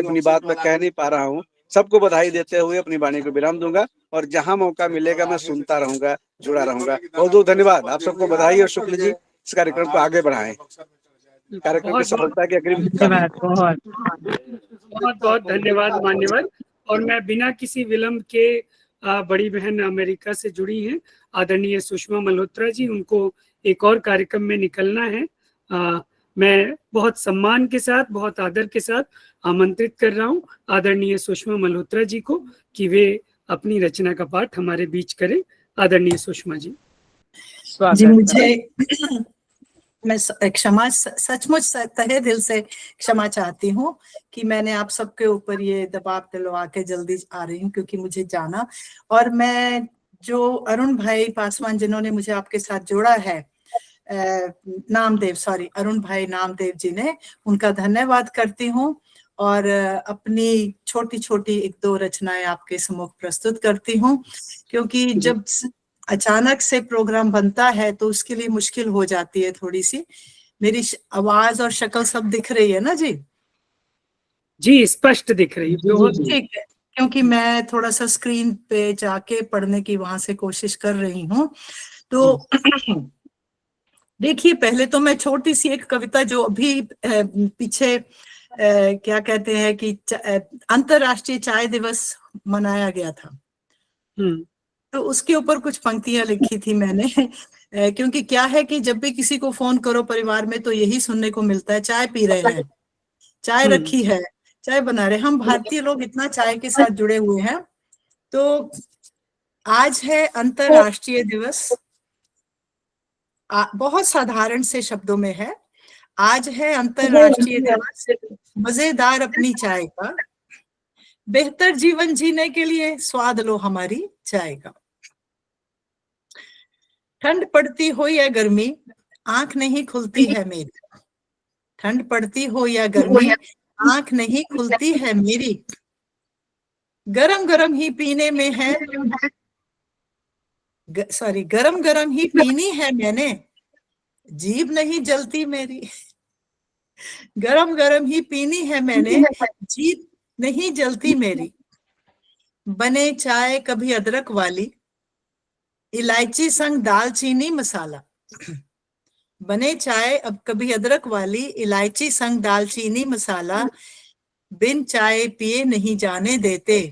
अपनी बात मैं कह नहीं पा रहा हूँ। सबको बधाई देते हुए अपनी वाणी को विराम दूंगा और जहां मौका मिलेगा मैं सुनता रहूंगा, जुड़ा रहूंगा। बहुत बहुत धन्यवाद आप सबको, बधाई और शुक्ल जी इस कार्यक्रम को आगे बढ़ाएं, कार्यक्रम की सफलता की अग्रिम धन्यवाद, बहुत बहुत धन्यवाद मान्यवर। और मैं बिना किसी विलंब के बड़ी बहन अमेरिका से जुड़ी हैं आदरणीय सुषमा मल्होत्रा जी, उनको एक और कार्यक्रम में निकलना है। मैं बहुत सम्मान के साथ, बहुत आदर के साथ आमंत्रित कर रहा हूं आदरणीय सुषमा मल्होत्रा जी को कि वे अपनी रचना का पाठ हमारे बीच करें। आदरणीय सुषमा जी। जी, मुझे मैं क्षमा, सचमुच तहे दिल से क्षमा चाहती हूँ कि मैंने आप सबके ऊपर ये दबाव दिलवा के जल्दी आ रही हूँ, क्योंकि मुझे जाना। और मैं जो अरुण भाई पासवान जिन्होंने मुझे आपके साथ जोड़ा है, अरुण भाई नामदेव जी ने, उनका धन्यवाद करती हूँ। और अपनी छोटी छोटी एक दो रचनाएं आपके सम्मुख प्रस्तुत करती हूँ, क्योंकि जब अचानक से प्रोग्राम बनता है तो उसके लिए मुश्किल हो जाती है थोड़ी सी। मेरी आवाज और शक्ल सब दिख रही है ना जी? जी, स्पष्ट दिख रही है। ठीक है, क्योंकि मैं थोड़ा सा स्क्रीन पे जाके पढ़ने की वहां से कोशिश कर रही हूँ। तो देखिए, पहले तो मैं छोटी सी एक कविता जो अभी पीछे क्या कहते हैं कि अंतरराष्ट्रीय चाय दिवस मनाया गया था, तो उसके ऊपर कुछ पंक्तियां लिखी थी मैंने। क्योंकि क्या है कि जब भी किसी को फोन करो परिवार में तो यही सुनने को मिलता है, चाय पी रहे हैं, चाय रखी है, चाय बना रहे। हम भारतीय लोग इतना चाय के साथ जुड़े हुए हैं। तो आज है अंतरराष्ट्रीय दिवस। बहुत साधारण से शब्दों में है, आज है अंतरराष्ट्रीय दिवस मजेदार अपनी चाय का, बेहतर जीवन जीने के लिए स्वाद लो हमारी चाय का। ठंड पड़ती हो या गर्मी आंख नहीं खुलती है मेरी, ठंड पड़ती हो या गर्मी आंख नहीं खुलती है मेरी, गरम गरम ही पीने में है, गरम गरम ही पीनी है मैंने, जीभ नहीं जलती मेरी, गरम गरम ही पीनी है मैंने, जीभ नहीं जलती मेरी। बने चाय कभी अदरक वाली, इलायची संग दालचीनी मसाला, बने चाय अब कभी अदरक वाली, इलायची संग दालचीनी मसाला, बिन चाय पिए नहीं जाने देते,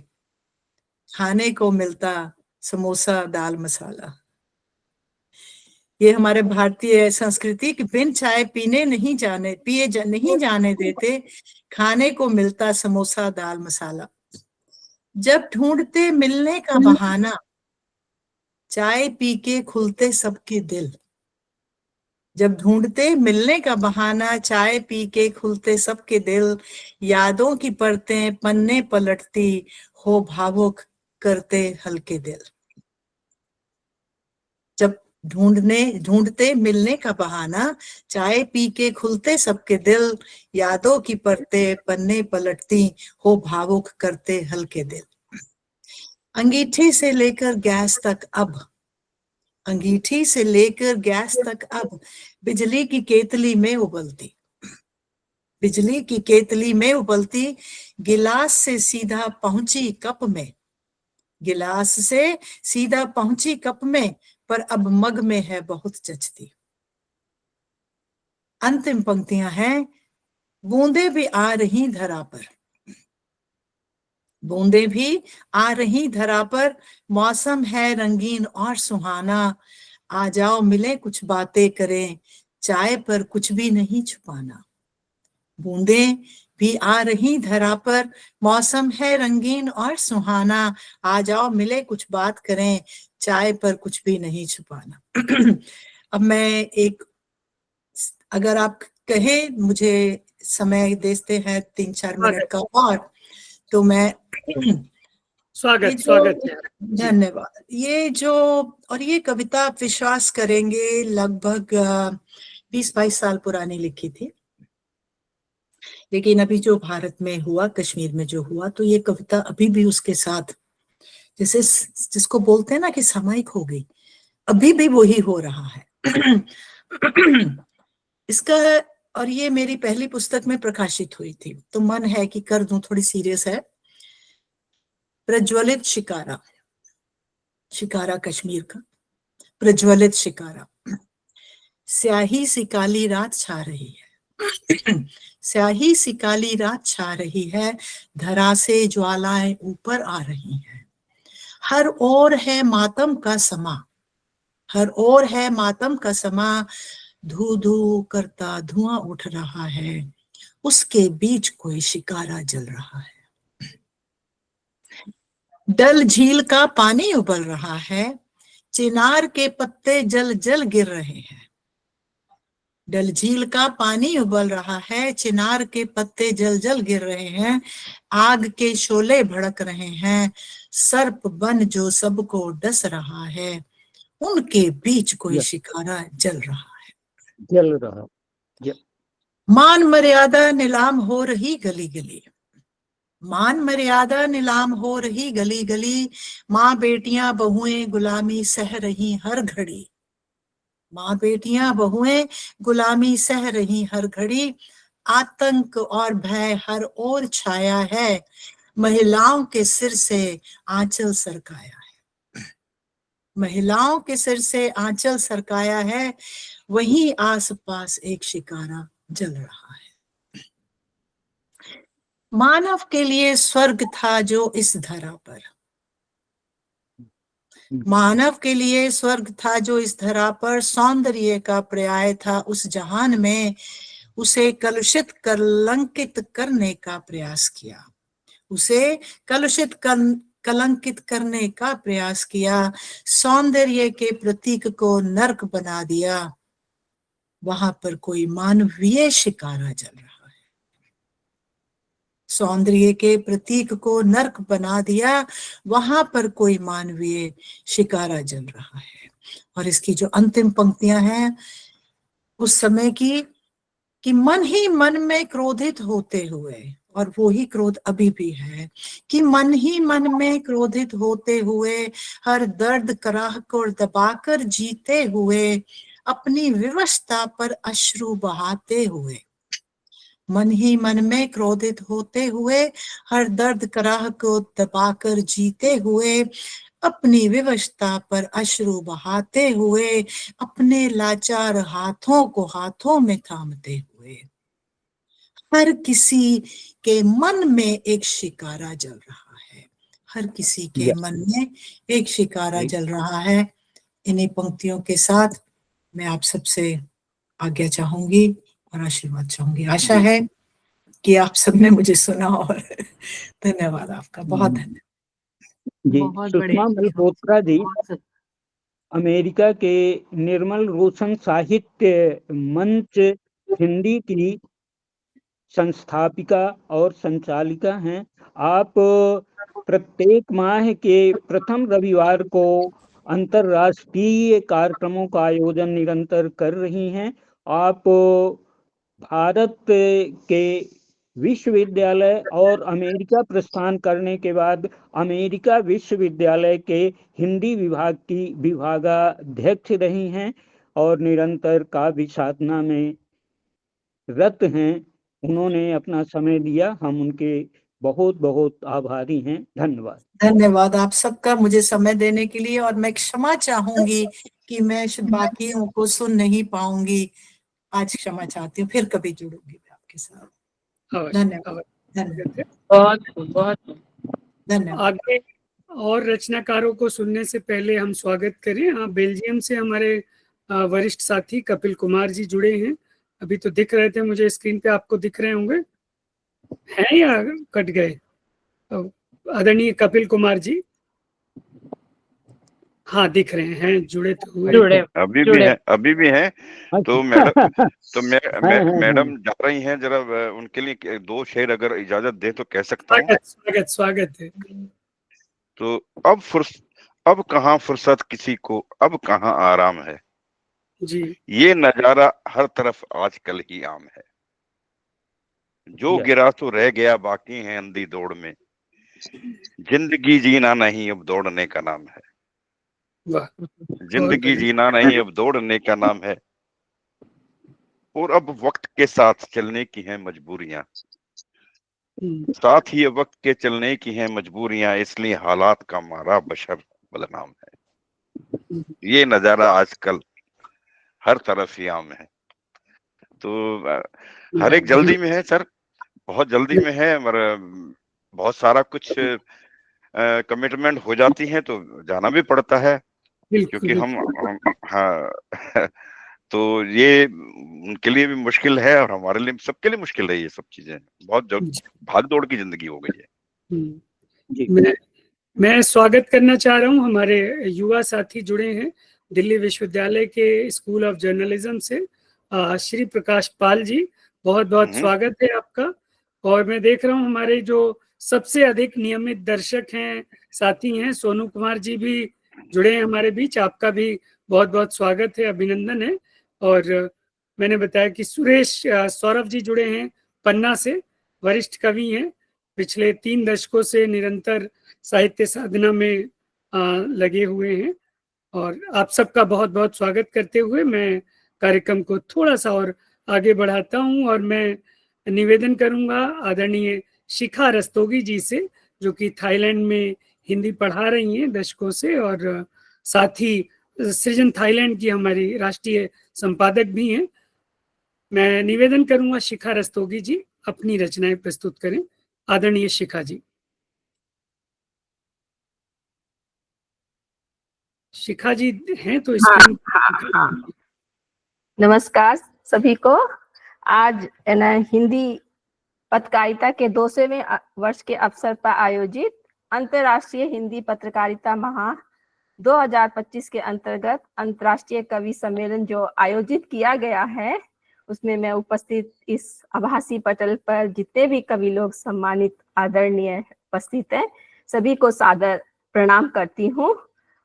खाने को मिलता समोसा दाल मसाला। ये हमारे भारतीय संस्कृति की बिन चाय नहीं जाने देते, खाने को मिलता समोसा दाल मसाला। जब ढूंढते मिलने का बहाना, चाय पी के खुलते सबके दिल, जब ढूंढते मिलने का बहाना, चाय पी के खुलते सबके दिल, यादों की परतें पन्ने पलटती हो भावुक करते हल्के दिल। जब ढूंढते मिलने का बहाना, चाय पी के खुलते सबके दिल, यादों की परतें पन्ने पलटती हो भावुक करते हल्के दिल। अंगीठी से लेकर गैस तक अब, अंगीठी से लेकर गैस तक अब, बिजली की केतली में उबलती, बिजली की केतली में उबलती, गिलास से सीधा पहुंची कप में, गिलास से सीधा पहुंची कप में, पर अब मग में है बहुत जचती। अंतिम पंक्तियां हैं, बूंदे भी आ रही धरा पर, बूंदे भी आ रही धरा पर, मौसम है रंगीन और सुहाना, आ जाओ मिले कुछ बातें करें, चाय पर कुछ भी नहीं छुपाना। बूंदे भी आ रही धरा पर, मौसम है रंगीन और सुहाना, आ जाओ मिले कुछ बात करें, चाय पर कुछ भी नहीं छुपाना। अब मैं एक, अगर आप कहे मुझे समय देते हैं 3-4 मिनट का और, तो मैं स्वागत धन्यवाद। ये जो, और ये कविता आप विश्वास करेंगे लगभग 20-22 साल पुरानी लिखी थी, लेकिन अभी जो भारत में हुआ, कश्मीर में जो हुआ, तो ये कविता अभी भी उसके साथ, जैसे जिसको बोलते हैं ना कि सामयिक हो गई, अभी भी वही हो रहा है। इसका और ये मेरी पहली पुस्तक में प्रकाशित हुई थी, तो मन है कि कर दूं, थोड़ी सीरियस है। प्रज्वलित शिकारा, शिकारा कश्मीर का प्रज्वलित शिकारा। स्याही सी काली रात छा रही है, स्याही सी काली रात छा रही है, धरा से ज्वालाएं ऊपर आ रही हैं। हर ओर है मातम का समा, हर ओर है मातम का समा, धू धू करता धुआं उठ रहा है, उसके बीच कोई शिकारा जल रहा है। डल झील का पानी उबल रहा है, चिनार के पत्ते जल जल गिर रहे हैं। डल झील का पानी उबल रहा है, चिनार के पत्ते जल जल गिर रहे हैं, आग के शोले भड़क रहे हैं, सर्प बन जो सबको डस रहा है, उनके बीच कोई शिकारा जल रहा है, जल रहा। मान मर्यादा नीलाम हो रही गली गली, मान मर्यादा नीलाम हो रही गली गली, माँ बेटियां बहुएं गुलामी सह रही हर घड़ी, माँ बेटियां बहुएं गुलामी सह रही हर घड़ी, आतंक और भय हर ओर छाया है, महिलाओं के सिर से आंचल सरकाया है, महिलाओं के सिर से आंचल सरकाया है, वहीं आसपास एक शिकारा जल रहा है। मानव के लिए स्वर्ग था जो इस धरा पर, मानव के लिए स्वर्ग था जो इस धरा पर, सौंदर्य का पर्याय था उस जहान में, उसे कलुषित कलंकित करने का प्रयास किया, उसे कलुषित कलंकित करने का प्रयास किया, सौंदर्य के प्रतीक को नर्क बना दिया, वहां पर कोई मानवीय शिकारा जल रहा है, सौंदर्य के प्रतीक को नर्क बना दिया, वहां पर कोई मानवीय शिकारा जल रहा है। और इसकी जो अंतिम पंक्तियां हैं उस समय की, कि मन ही मन में क्रोधित होते हुए, और वो ही क्रोध अभी भी है, कि मन ही मन में क्रोधित होते हुए, हर दर्द कराह को दबाकर जीते हुए, अपनी विवशता पर अश्रु बहाते हुए, मन ही मन में क्रोधित होते हुए, हर दर्द कराह को दबाकर जीते हुए, अपनी विवशता पर अश्रु बहाते हुए, अपने लाचार हाथों को हाथों में थामते हुए, हर किसी के मन में एक शिकारा जल रहा है, हर किसी के मन में एक शिकारा जल रहा है। इन्हीं पंक्तियों के साथ मैं आप सबसे आज्ञा चाहूंगी और आशीर्वाद चाहूंगी। आशा है कि आप सबने मुझे सुना, और धन्यवाद आपका, बहुत धन्यवाद। जी, सुषमा मल्होत्रा जी अमेरिका के निर्मल रोशन साहित्य मंच हिंदी की संस्थापिका और संचालिका हैं। आप प्रत्येक माह के प्रथम रविवार को अंतर्राष्ट्रीय कार्यक्रमों का आयोजन निरंतर कर रही हैं। आप भारत के विश्वविद्यालय और अमेरिका प्रस्थान करने के बाद अमेरिका विश्वविद्यालय के हिंदी विभाग की विभागाध्यक्ष रही हैं और निरंतर काव्य साधना में रत हैं। उन्होंने अपना समय दिया, हम उनके बहुत बहुत आभारी हैं। धन्यवाद। धन्यवाद आप सबका मुझे समय देने के लिए, और मैं क्षमा चाहूंगी कि मैं बाकियों को सुन नहीं पाऊंगी, आज क्षमा चाहती हूँ, फिर कभी जुड़ूंगी मैं आपके साथ। धन्यवाद, धन्यवाद, बहुत धन्यवाद। आगे और रचनाकारों को सुनने से पहले हम स्वागत करें, हाँ, बेल्जियम से हमारे वरिष्ठ साथी कपिल कुमार जी जुड़े हैं। अभी तो दिख रहे थे मुझे स्क्रीन पे, आपको दिख रहे होंगे, हैं या कट गए? आदरणीय कपिल कुमार जी, हाँ दिख रहे हैं, जुड़े तो हुए, अभी भी हैं। तो मैडम जा रही हैं, जरा उनके लिए दो शेर अगर इजाजत दे तो कह सकता हूँ। स्वागत है। तो अब कहाँ फुर्सत किसी को, अब कहाँ आराम है जी, ये नजारा हर तरफ आजकल ही आम है, जो गिरा तो रह गया बाकी है अंधी दौड़ में, जिंदगी जीना नहीं अब दौड़ने का नाम है, जिंदगी जीना नहीं अब दौड़ने का नाम है, और अब वक्त के साथ चलने की हैं मजबूरियां, साथ ही वक्त के चलने की हैं मजबूरियां, इसलिए हालात का मारा बशर बदनाम है। ये नजारा आजकल हर तरफ ही आम है। तो हर एक जल्दी में है सर, बहुत जल्दी में है, और बहुत सारा कुछ कमिटमेंट हो जाती है तो जाना भी पड़ता है, क्योंकि हम हाँ तो ये उनके लिए भी मुश्किल है और हमारे लिए, सबके लिए मुश्किल है। ये सब चीजें बहुत भाग दौड़ की जिंदगी हो गई है। मैं स्वागत करना चाह रहा हूं, हमारे युवा साथी जुड़े हैं दिल्ली विश्वविद्यालय के स्कूल ऑफ जर्नलिज्म से, श्री प्रकाश पाल जी, बहुत बहुत स्वागत है आपका। और मैं देख रहा हूं हमारे जो सबसे अधिक नियमित दर्शक हैं, साथी हैं, सोनू कुमार जी भी जुड़े हैं हमारे बीच, आपका भी बहुत बहुत स्वागत है, अभिनंदन है। और मैंने बताया कि सुरेश सौरभ जी जुड़े हैं पन्ना से, वरिष्ठ कवि हैं, पिछले 3 दशकों से निरंतर साहित्य साधना में लगे हुए हैं। और आप सबका बहुत बहुत स्वागत करते हुए मैं कार्यक्रम को थोड़ा सा और आगे बढ़ाता हूं, और मैं निवेदन करूंगा आदरणीय शिखा रस्तोगी जी से, जो कि थाईलैंड में हिंदी पढ़ा रही हैं दशकों से, और साथ ही सृजन थाईलैंड की हमारी राष्ट्रीय संपादक भी हैं। मैं निवेदन करूंगा शिखा रस्तोगी जी अपनी रचनाएं प्रस्तुत करें। आदरणीय शिखा जी। शिखा जी हैं तो स्क्रीन। हाँ। नमस्कार सभी को। आज हिंदी पत्रकारिता के 200वें वर्ष के अवसर पर आयोजित अंतर्राष्ट्रीय हिंदी पत्रकारिता माह 2025 के अंतर्गत अंतर्राष्ट्रीय कवि सम्मेलन जो आयोजित किया गया है, उसमें मैं उपस्थित इस आभासी पटल पर जितने भी कवि लोग सम्मानित आदरणीय उपस्थित हैं, सभी को सादर प्रणाम करती हूँ।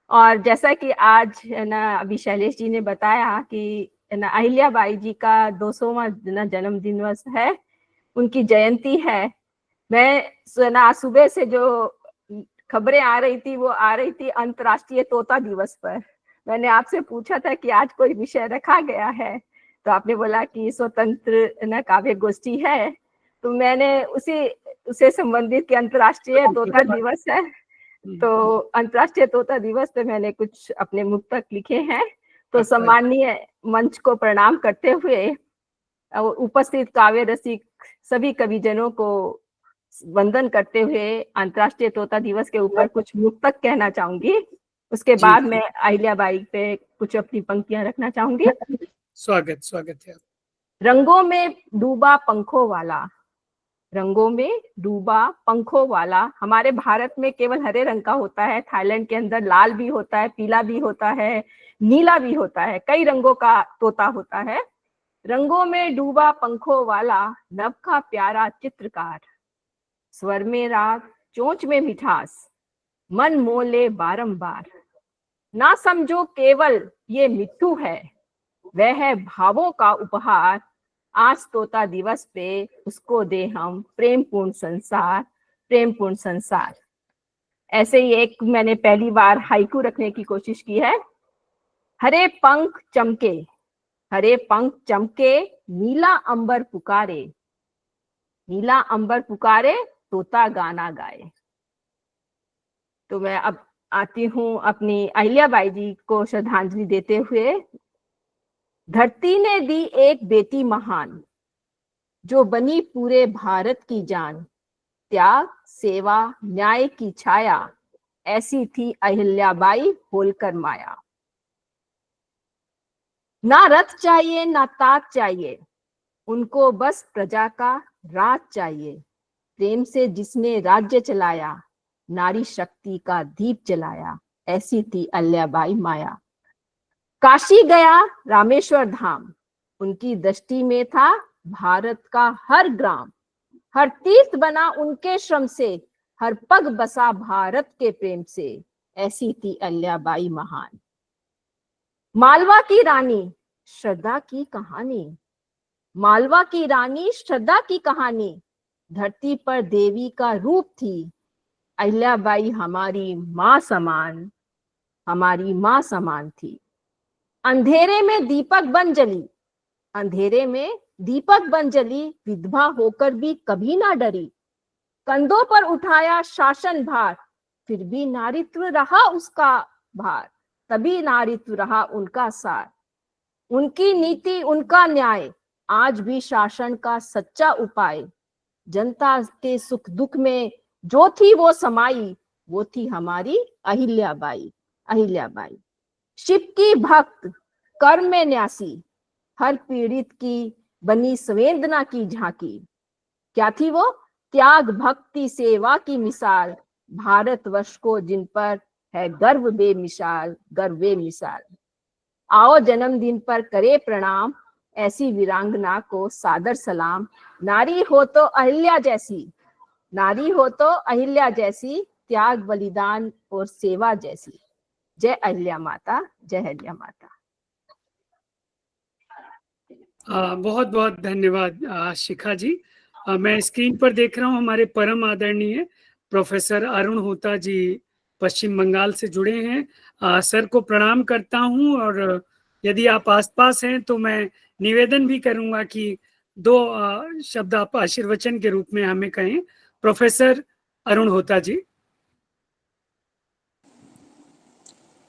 और जैसा कि आज अभी शैलेश जी ने बताया कि अहिल्याबाई जी का 200वां जन्म दिवस है, उनकी जयंती है। मैं सुबह से जो खबरें आ रही थी वो आ रही थी अंतर्राष्ट्रीय तोता दिवस पर। मैंने आपसे पूछा था कि आज कोई विषय रखा गया है, तो आपने बोला कि स्वतंत्र काव्य गोष्ठी है, तो मैंने उसे संबंधित कि अंतर्राष्ट्रीय तोता दिवस है, तो अंतर्राष्ट्रीय तोता दिवस पे मैंने कुछ अपने मुक्तक लिखे हैं। तो सम्मानीय मंच को प्रणाम करते हुए उपस्थित काव्य रसिक सभी कविजनों को वंदन करते हुए अंतर्राष्ट्रीय तोता दिवस के ऊपर कुछ मुक्तक कहना चाहूंगी। उसके बाद मैं अहिल्याबाई पे कुछ अपनी पंक्तियां रखना चाहूंगी। स्वागत है। रंगों में डूबा पंखों वाला, रंगों में डूबा पंखों वाला। हमारे भारत में केवल हरे रंग का होता है, थाईलैंड के अंदर लाल भी होता है, पीला भी होता है, नीला भी होता है, कई रंगों का तोता होता है। रंगों में डूबा पंखों वाला, नभ का प्यारा चित्रकार, स्वर में राग चोंच में मिठास, मन मोले बारंबार। ना समझो केवल ये मिट्टू है, वह है भावों का उपहार। आज तोता दिवस पे उसको दे हम प्रेमपूर्ण संसार, प्रेमपूर्ण संसार। ऐसे ही एक मैंने पहली बार हाइकू रखने की कोशिश की है। हरे पंख चमके, हरे पंख चमके, नीला अंबर पुकारे, नीला अंबर पुकारे, तोता गाना गाए। तो मैं अब आती हूँ अपनी अहिल्याबाई जी को श्रद्धांजलि देते हुए। धरती ने दी एक बेटी महान, जो बनी पूरे भारत की जान। त्याग सेवा न्याय की छाया, ऐसी थी अहिल्याबाई होलकर माया। ना रथ चाहिए ना ताज चाहिए, उनको बस प्रजा का राज चाहिए। प्रेम से जिसने राज्य चलाया, नारी शक्ति का दीप जलाया, ऐसी थी अहिल्याबाई माया। काशी गया रामेश्वर धाम, उनकी दृष्टि में था भारत का हर ग्राम। हर तीर्थ बना उनके श्रम से, हर पग बसा भारत के प्रेम से, ऐसी थी अहिल्याबाई महान। मालवा की रानी श्रद्धा की कहानी, मालवा की रानी श्रद्धा की कहानी। धरती पर देवी का रूप थी, अहिल्याबाई हमारी माँ समान, हमारी माँ समान थी। अंधेरे में दीपक बन जली, अंधेरे में दीपक बन जली, विधवा होकर भी कभी ना डरी। कंधों पर उठाया शासन भार, फिर भी नारीत्व रहा उसका भार, तभी नारीत्व रहा उनका सार। उनकी नीति, उनका न्याय, आज भी शासन का सच्चा उपाय। जनता के सुख दुख में जो थी वो समाई, वो थी हमारी अहिल्याबाई। अहिल्याबाई शिव की भक्त, कर्म में न्यासी, हर पीड़ित की बनी संवेदना की झांकी। क्या थी वो? त्याग, भक्ति, सेवा की मिसाल, भारतवर्ष को जिन पर है गर्व बेमिसाल, गर्व बेमिसाल। आओ जन्मदिन पर करे प्रणाम, ऐसी वीरांगना को सादर सलाम। नारी हो तो अहिल्या जैसी, नारी हो तो अहिल्या जैसी, त्याग, बलिदान और सेवा जैसी। जय अहिल्या माता, जय अहिल्या माता। बहुत बहुत धन्यवाद शिखा जी। मैं स्क्रीन पर देख रहा हूँ हमारे परम आदरणीय प्रोफेसर अरुण होता जी पश्चिम बंगाल से जुड़े हैं। सर को प्रणाम करता हूँ, और यदि आप आसपास हैं तो मैं निवेदन भी करूंगा कि 2 शब्द आप आशीर्वचन के रूप में हमें कहें। प्रोफेसर अरुण होता जी।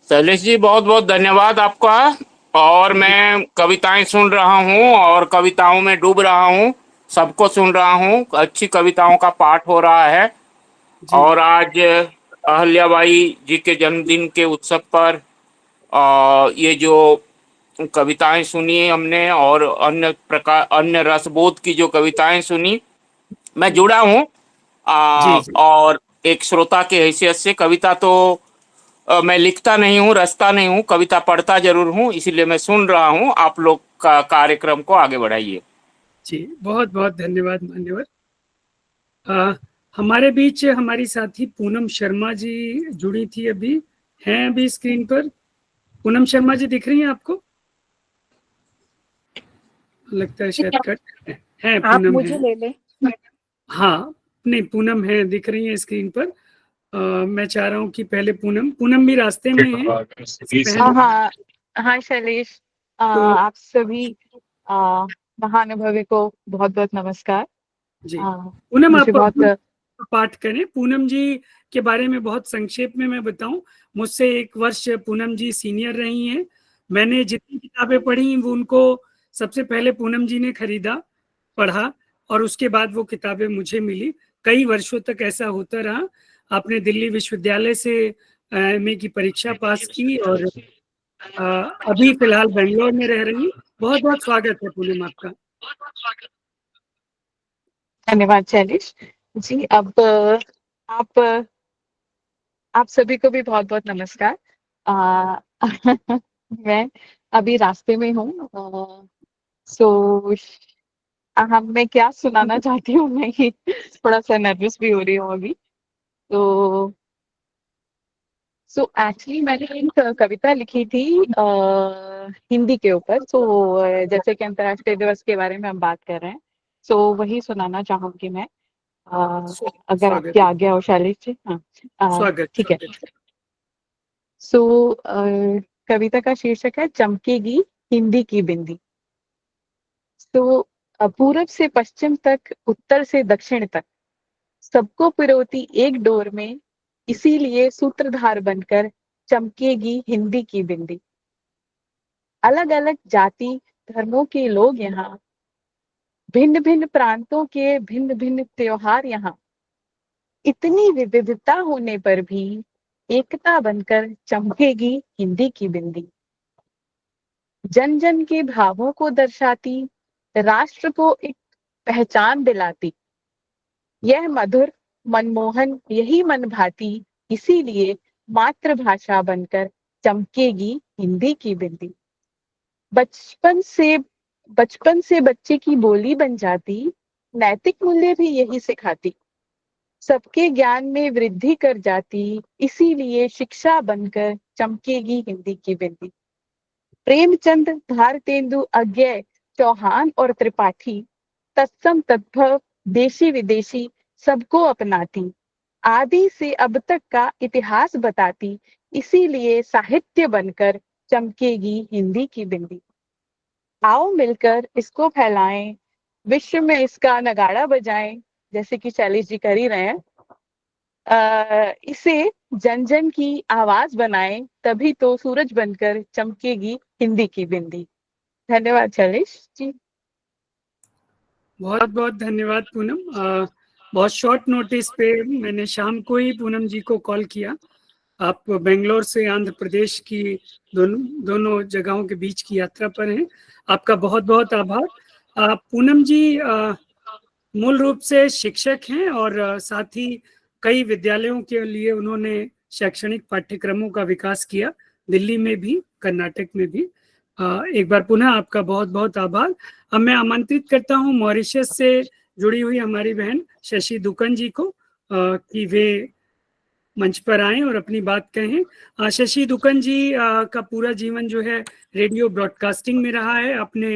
शैलेश जी, बहुत बहुत धन्यवाद आपका। और मैं कविताएं सुन रहा हूँ और कविताओं में डूब रहा हूँ, सबको सुन रहा हूँ। अच्छी कविताओं का पाठ हो रहा है। और आज अहल्याबाई जी के जन्मदिन के उत्सव पर ये जो कविताएं सुनी हमने, और अन्य प्रकार, अन्य रसबोध की जो कविताएं सुनी, मैं जुड़ा हूँ। और एक श्रोता के हैसियत से, कविता तो मैं लिखता नहीं हूँ, रचता नहीं हूँ, कविता पढ़ता जरूर हूँ, इसीलिए मैं सुन रहा हूँ। आप लोग का कार्यक्रम को आगे बढ़ाइए। जी, बहुत बहुत धन्यवाद मान्यवर। हमारे बीच हमारी साथी पूनम शर्मा जी जुड़ी थी, अभी हैं अभी स्क्रीन पर। पूनम शर्मा जी दिख रही हैं आपको? लगता है शायद कट है। आप पूनम मुझे है। ले ले। हाँ, नहीं, पूनम है, दिख रही है स्क्रीन पर। मैं चाह रहा हूँ कि पहले पूनम भी रास्ते में है। हाँ हाँ शैलेश, आप सभी महानुभवी को बहुत बहुत नमस्कार। जी, पूनम मुझे आप बहुत पाठ करें। पूनम जी के बारे में बहुत संक्षेप में मैं बताऊं, मुझसे 1 वर्ष पूनम जी सीनियर रही हैं। मैंने जितनी किताबें पढ़ी वो उनको सबसे पहले पूनम जी ने खरीदा, पढ़ा, और उसके बाद वो किताबें मुझे मिली। कई वर्षों तक ऐसा होता रहा। आपने दिल्ली विश्वविद्यालय से एमए की परीक्षा पास की, और अभी फिलहाल बेंगलोर में रह रही। बहुत बहुत स्वागत है पूनम आपका। धन्यवाद शैलेश जी। अब आप सभी को भी बहुत बहुत नमस्कार। मैं अभी रास्ते में हूँ, सो मैं क्या सुनाना चाहती हूँ, मैं ही थोड़ा सा नर्वस भी हो रही हूँ अभी। तो एक्चुअली मैंने एक कविता लिखी थी हिंदी के ऊपर। जैसे कि अंतर्राष्ट्रीय दिवस के बारे में हम बात कर रहे हैं, वही सुनाना चाहूंगी मैं, अगर आपकी आज्ञा हो शैलेश जी। हाँ, ठीक है। कविता का शीर्षक है चमकेगी हिंदी की बिंदी। पूरब से पश्चिम तक, उत्तर से दक्षिण तक, सबको पिरोती एक डोर में, इसीलिए सूत्रधार बनकर चमकेगी हिंदी की बिंदी। अलग अलग जाति धर्मों के लोग यहाँ, भिन्न भिन्न प्रांतों के भिन्न भिन्न त्योहार यहाँ, इतनी विविधता होने पर भी एकता बनकर चमकेगी हिंदी की बिंदी। जन जन के भावों को दर्शाती, राष्ट्र को एक पहचान दिलाती, यह मधुर मनमोहन यही मन भाती, इसीलिए मातृभाषा बनकर चमकेगी हिंदी की बिंदी। बचपन से बच्चे की बोली बन जाती, नैतिक मूल्य भी यही सिखाती, सबके ज्ञान में वृद्धि कर जाती, इसीलिए शिक्षा बनकर चमकेगी हिंदी की बिंदी। प्रेमचंद, भारतेंदु, अज्ञय, चौहान और त्रिपाठी, तत्सम तद्भव देशी विदेशी सबको अपनाती, आदि से अब तक का इतिहास बताती, इसीलिए साहित्य बनकर चमकेगी हिंदी की बिंदी। आओ मिलकर इसको फैलाएं, विश्व में इसका नगाड़ा बजाएं, जैसे कि शैलेश जी कर ही रहे हैं। इसे जन जन की आवाज बनाएं, तभी तो सूरज बनकर चमकेगी हिंदी की बिंदी। धन्यवाद शैलेश जी। बहुत बहुत धन्यवाद पूनम। बहुत शॉर्ट नोटिस पे मैंने शाम को ही पूनम जी को कॉल किया। आप बेंगलोर से आंध्र प्रदेश की दोनों जगहों के बीच की यात्रा पर हैं। आपका बहुत बहुत आभार। पूनम जी मूल रूप से शिक्षक हैं और साथ ही कई विद्यालयों के लिए उन्होंने शैक्षणिक पाठ्यक्रमों का विकास किया, दिल्ली में भी, कर्नाटक में भी। एक बार पुनः आपका बहुत बहुत आभार। अब मैं आमंत्रित करता हूं मॉरिशस से जुड़ी हुई हमारी बहन शशि दुकन जी को कि वे मंच पर आएं और अपनी बात कहें। शशि दुकन जी का पूरा जीवन जो है रेडियो ब्रॉडकास्टिंग में रहा है। अपने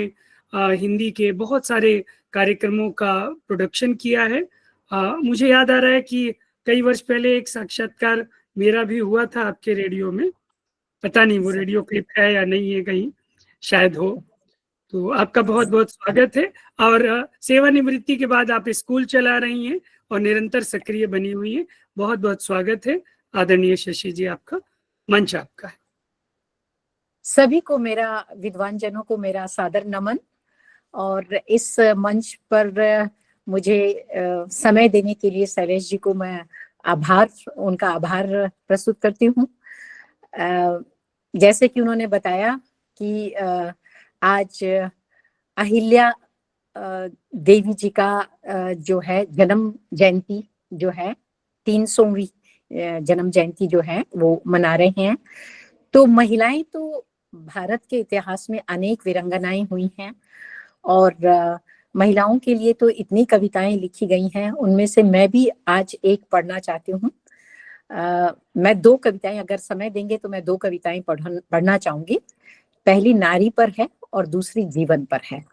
हिंदी के बहुत सारे कार्यक्रमों का प्रोडक्शन किया है। मुझे याद आ रहा है कि कई वर्ष पहले एक साक्षात्कार मेरा भी हुआ था आपके रेडियो में। पता नहीं वो रेडियो क्लिप है या नहीं है, कहीं शायद हो। तो आपका बहुत बहुत स्वागत है। और सेवानिवृत्ति के बाद आप स्कूल चला रही हैं और निरंतर सक्रिय बनी हुई हैं। बहुत बहुत स्वागत है आदरणीय शशि जी, आपका मंच आपका है। सभी को मेरा, विद्वान जनों को मेरा सादर नमन। और इस मंच पर मुझे समय देने के लिए शैलेश जी को मैं उनका आभार प्रस्तुत करती हूँ। जैसे कि उन्होंने बताया कि आज अहिल्या देवी जी का जो है जन्म जयंती जो है 300वीं जन्म जयंती जो है वो मना रहे हैं। तो महिलाएं तो भारत के इतिहास में अनेक वीरांगनाएं हुई हैं और महिलाओं के लिए तो इतनी कविताएं लिखी गई हैं, उनमें से मैं भी आज एक पढ़ना चाहती हूँ। मैं 2 कविताएं, अगर समय देंगे तो मैं 2 कविताएं पढ़ना चाहूंगी। पहली नारी पर है और दूसरी जीवन पर है।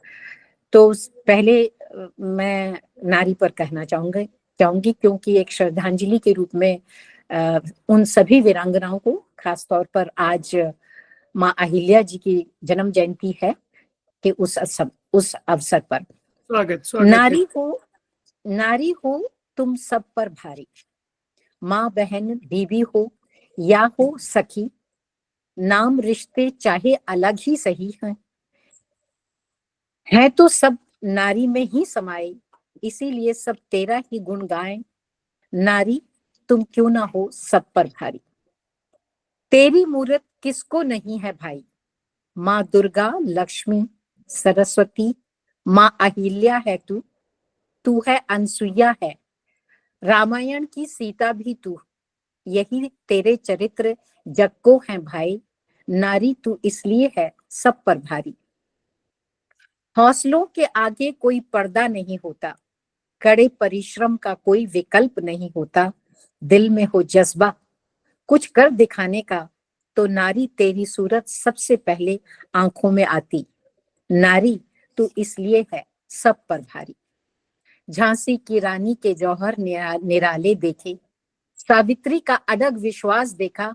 तो पहले मैं नारी पर कहना चाहूंगी क्योंकि एक श्रद्धांजलि के रूप में उन सभी वीरांगनाओं को, खासतौर पर आज माँ अहिल्या जी की जन्म जयंती है, कि उस अवसर पर स्वागत नारी हो तुम सब पर भारी, माँ बहन बीवी हो या हो सखी, नाम रिश्ते चाहे अलग ही सही हैं तो सब नारी में ही समाये, इसीलिए सब तेरा ही गुण गाएं। नारी तुम क्यों ना हो सब पर भारी, तेरी मूरत किसको नहीं है भाई, माँ दुर्गा, लक्ष्मी, सरस्वती, माँ अहिल्या है तू है अनसुईया है, रामायण की सीता भी तू, यही तेरे चरित्र जग को है भाई, नारी तू इसलिए है सब पर भारी। हौसलों के आगे कोई पर्दा नहीं होता, कड़े परिश्रम का कोई विकल्प नहीं होता, दिल में हो जज्बा कुछ कर दिखाने का तो नारी तेरी सूरत सबसे पहले आंखों में आती, नारी तू इसलिए है सब पर भारी। झांसी की रानी के जौहर निराले देखे, सावित्री का अडग विश्वास देखा,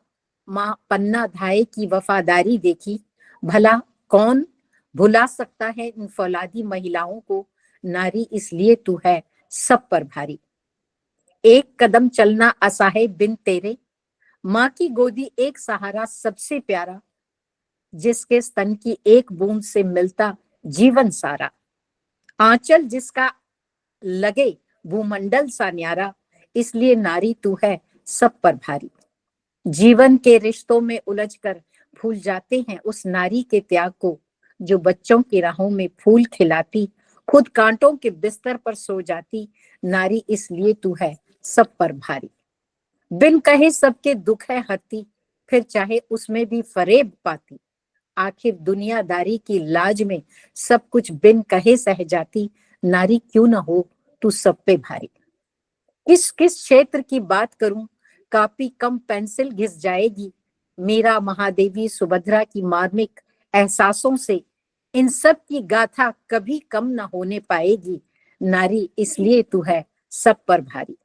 माँ पन्ना धाये की वफादारी देखी, भला कौन भुला सकता है इन फौलादी महिलाओं को, नारी इसलिए तू है सब पर भारी। एक कदम चलना असहाय बिन तेरे, माँ की गोदी एक सहारा सबसे प्यारा, जिसके स्तन की एक बूंद से मिलता जीवन सारा, आंचल जिसका लगे भूमंडल सा न्यारा, इसलिए नारी तू है सब पर भारी। जीवन के रिश्तों में उलझकर भूल जाते हैं उस नारी के त्याग को, जो बच्चों की राहों में फूल खिलाती, खुद कांटों के बिस्तर पर सो जाती, नारी इसलिए तू है सब पर भारी। बिन कहे सबके दुख है हरती, फिर चाहे उसमें भी फरेब पाती, आखिर दुनियादारी की लाज में सब कुछ बिन कहे सह जाती, नारी क्यों न हो तू सब पे भारी। किस क्षेत्र की बात करूं, कापी कम पेंसिल घिस जाएगी, मीरा, महादेवी, सुभद्रा की मार्मिक एहसासों से इन सब की गाथा कभी कम न होने पाएगी, नारी इसलिए तू है सब पर भारी।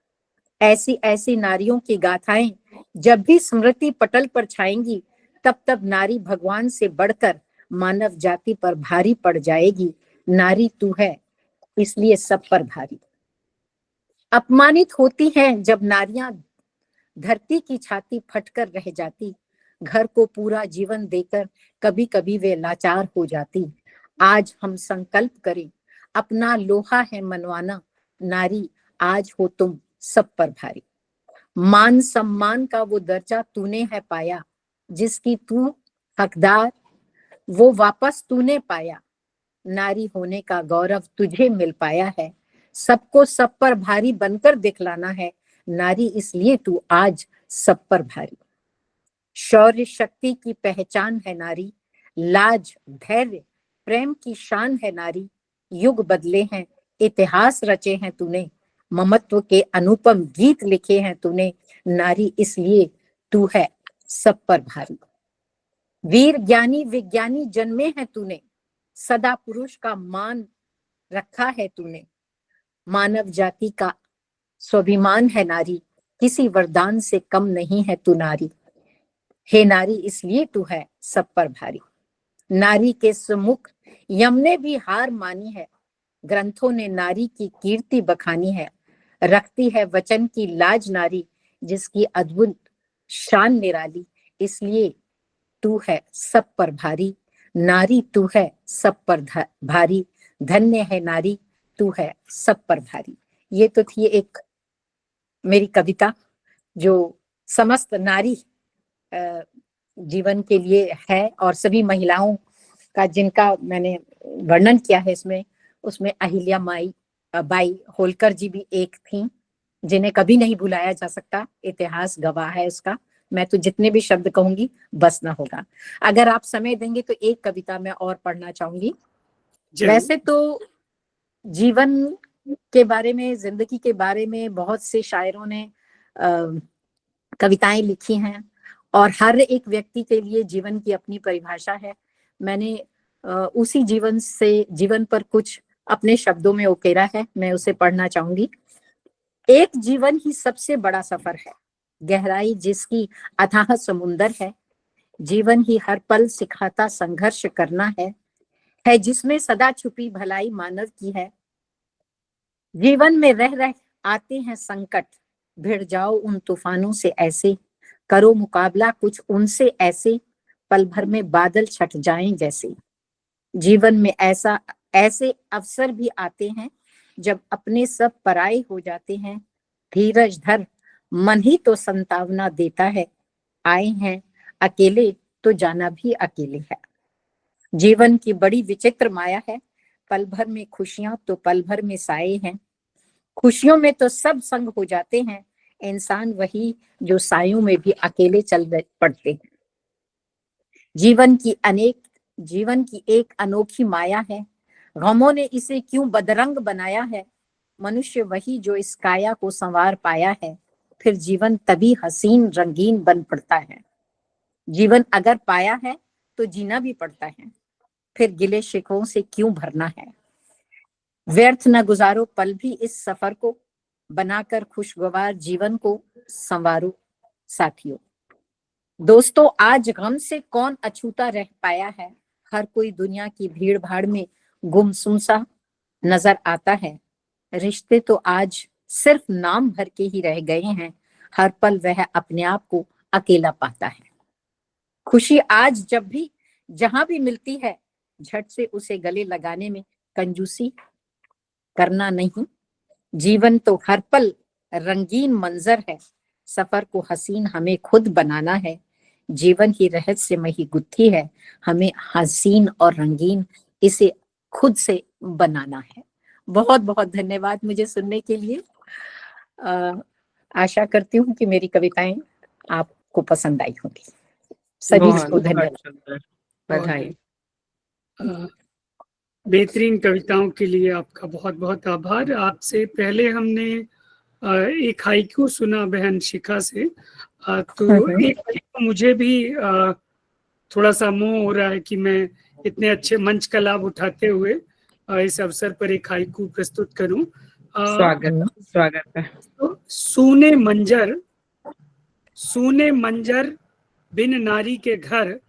ऐसी ऐसी नारियों की गाथाएं जब भी स्मृति पटल पर छाएंगी, तब तब नारी भगवान से बढ़कर मानव जाति पर भारी पड़ जाएगी। नारी तू है इसलिए सब पर भारी। अपमानित होती हैं जब नारियां, धरती की छाती फटकर रह जाती। घर को पूरा जीवन देकर कभी कभी वे लाचार हो जाती। आज हम संकल्प करें, अपना लोहा है मनवाना। नारी आज हो तुम सब पर भारी। मान सम्मान का वो दर्जा तूने है पाया, जिसकी तू हकदार वो वापस तूने पाया। नारी होने का गौरव तुझे मिल पाया है। सबको सब पर भारी बनकर दिखलाना है। नारी इसलिए तू आज सब पर भारी। शौर्य शक्ति की पहचान है नारी, लाज धैर्य प्रेम की शान है नारी। युग बदले हैं इतिहास रचे हैं तूने, ममत्व के अनुपम गीत लिखे हैं तूने। नारी इसलिए तू है सब पर भारी। वीर ज्ञानी विज्ञानी जन्मे हैं तूने, सदा पुरुष का मान रखा है तूने। मानव जाति का स्वाभिमान है नारी, किसी वरदान से कम नहीं है तू नारी। हे नारी इसलिए तू है सब पर भारी। नारी के सम्मुख यम ने भी हार मानी है, ग्रंथों ने नारी की कीर्ति बखानी है। रखती है वचन की लाज नारी, जिसकी अद्भुत शान निराली। इसलिए तू है सब पर भारी। नारी तू है सब पर भारी। धन्य है नारी तू है सब पर भारी। ये तो थी एक मेरी कविता जो समस्त नारी जीवन के लिए है, और सभी महिलाओं का जिनका मैंने वर्णन किया है इसमें, उसमें अहिल्या बाई होलकर जी भी एक थी जिन्हें कभी नहीं भुलाया जा सकता। इतिहास गवाह है उसका। मैं तो जितने भी शब्द कहूंगी बस ना होगा। अगर आप समय देंगे तो एक कविता मैं और पढ़ना चाहूंगी। वैसे तो जीवन के बारे में, जिंदगी के बारे में बहुत से शायरों ने कविताएं लिखी हैं, और हर एक व्यक्ति के लिए जीवन की अपनी परिभाषा है। मैंने उसी जीवन पर कुछ अपने शब्दों में उकेरा है, मैं उसे पढ़ना चाहूंगी। एक जीवन ही सबसे बड़ा सफर है, गहराई जिसकी अथाह समुंदर है। जीवन ही हर पल सिखाता संघर्ष करना है जिसमें सदा छुपी भलाई मानव की है। जीवन में रह रह आते हैं संकट, भिड़ जाओ उन तूफानों से ऐसे। करो मुकाबला कुछ उनसे ऐसे, पल भर में बादल छट जाएं जैसे। जीवन में ऐसे अवसर भी आते हैं जब अपने सब पराये हो जाते हैं। धीरज धर मन ही तो संतावना देता है। आए हैं अकेले तो जाना भी अकेले है। जीवन की बड़ी विचित्र माया है, पल भर में खुशियां तो पल भर में साए हैं। खुशियों में तो सब संग हो जाते हैं, इंसान वही जो सायों में भी अकेले चल पड़ते हैं। जीवन की एक अनोखी माया है, गमों ने इसे क्यों बदरंग बनाया है। मनुष्य वही जो इस काया को संवार पाया है, फिर जीवन तभी हसीन रंगीन बन पड़ता है। जीवन अगर पाया है तो जीना भी पड़ता है, फिर गिले शिकवों से क्यों भरना है। व्यर्थ न गुजारो पल भी इस सफर को, बनाकर खुशगवार जीवन को संवारो साथियों। दोस्तों आज गम से कौन अछूता रह पाया है। हर कोई दुनिया की भीड़ भाड़ में गुमसुम सा नजर आता है। रिश्ते तो आज सिर्फ नाम भर के ही रह गए हैं, हर पल वह अपने आप को अकेला पाता है। खुशी आज जब भी जहां भी मिलती है, झट से उसे गले लगाने में कंजूसी करना नहीं। जीवन तो हर पल रंगीन मंजर है, सफर को हसीन हमें खुद बनाना है। जीवन ही रहस्यमयी गुत्थी है, हमें हसीन और रंगीन इसे खुद से बनाना है। बहुत बहुत धन्यवाद मुझे सुनने के लिए। आशा करती हूँ कि मेरी कविताएं आपको पसंद आई होंगी। सभी को धन्यवाद, बधाई। बेहतरीन कविताओं के लिए आपका बहुत बहुत आभार। आपसे पहले हमने एक हाइकू सुना बहन शिखा से, तो एक मुझे भी थोड़ा सा मोह हो रहा है कि मैं इतने अच्छे मंच का लाभ उठाते हुए इस अवसर पर एक हाइकू प्रस्तुत करूं। स्वागत है। तो सूने मंजर बिन नारी के घर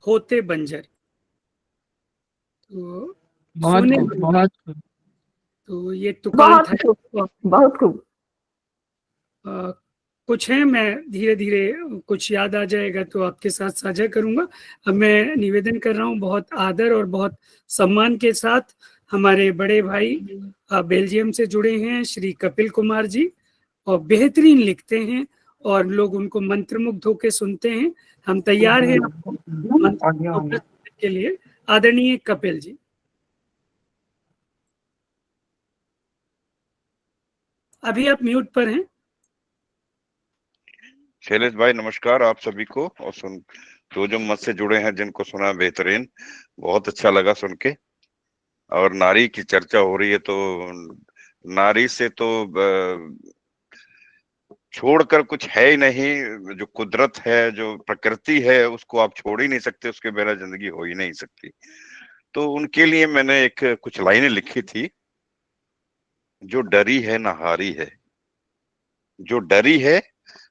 होते बंजर। तो बहुत सोने खूब, बहुत खूब। तो ये तुकाल बहुत था। खूब, बहुत खूब। कुछ है, मैं धीरे धीरे कुछ याद आ जाएगा तो आपके साथ साझा करूंगा। अब मैं निवेदन कर रहा हूँ बहुत आदर और बहुत सम्मान के साथ, हमारे बड़े भाई बेल्जियम से जुड़े हैं श्री कपिल कुमार जी, और बेहतरीन लिखते हैं और लोग उनको मंत्रमुग्ध होकर सुनते हैं। हम तैयार हैं आपको मंत्रमुग्ध होकर सुनने के लिए। आदरणीय कपिल जी। अभी आप म्यूट पर हैं। शैलेश भाई नमस्कार आप सभी को, और तो जो मत से जुड़े हैं जिनको सुना बेहतरीन, बहुत अच्छा लगा सुन के। और नारी की चर्चा हो रही है तो नारी से तो छोड़कर कुछ है ही नहीं। जो कुदरत है, जो प्रकृति है, उसको आप छोड़ ही नहीं सकते, उसके बिना जिंदगी हो ही नहीं सकती। तो उनके लिए मैंने एक कुछ लाइनें लिखी थी। जो डरी है न हारी है, जो डरी है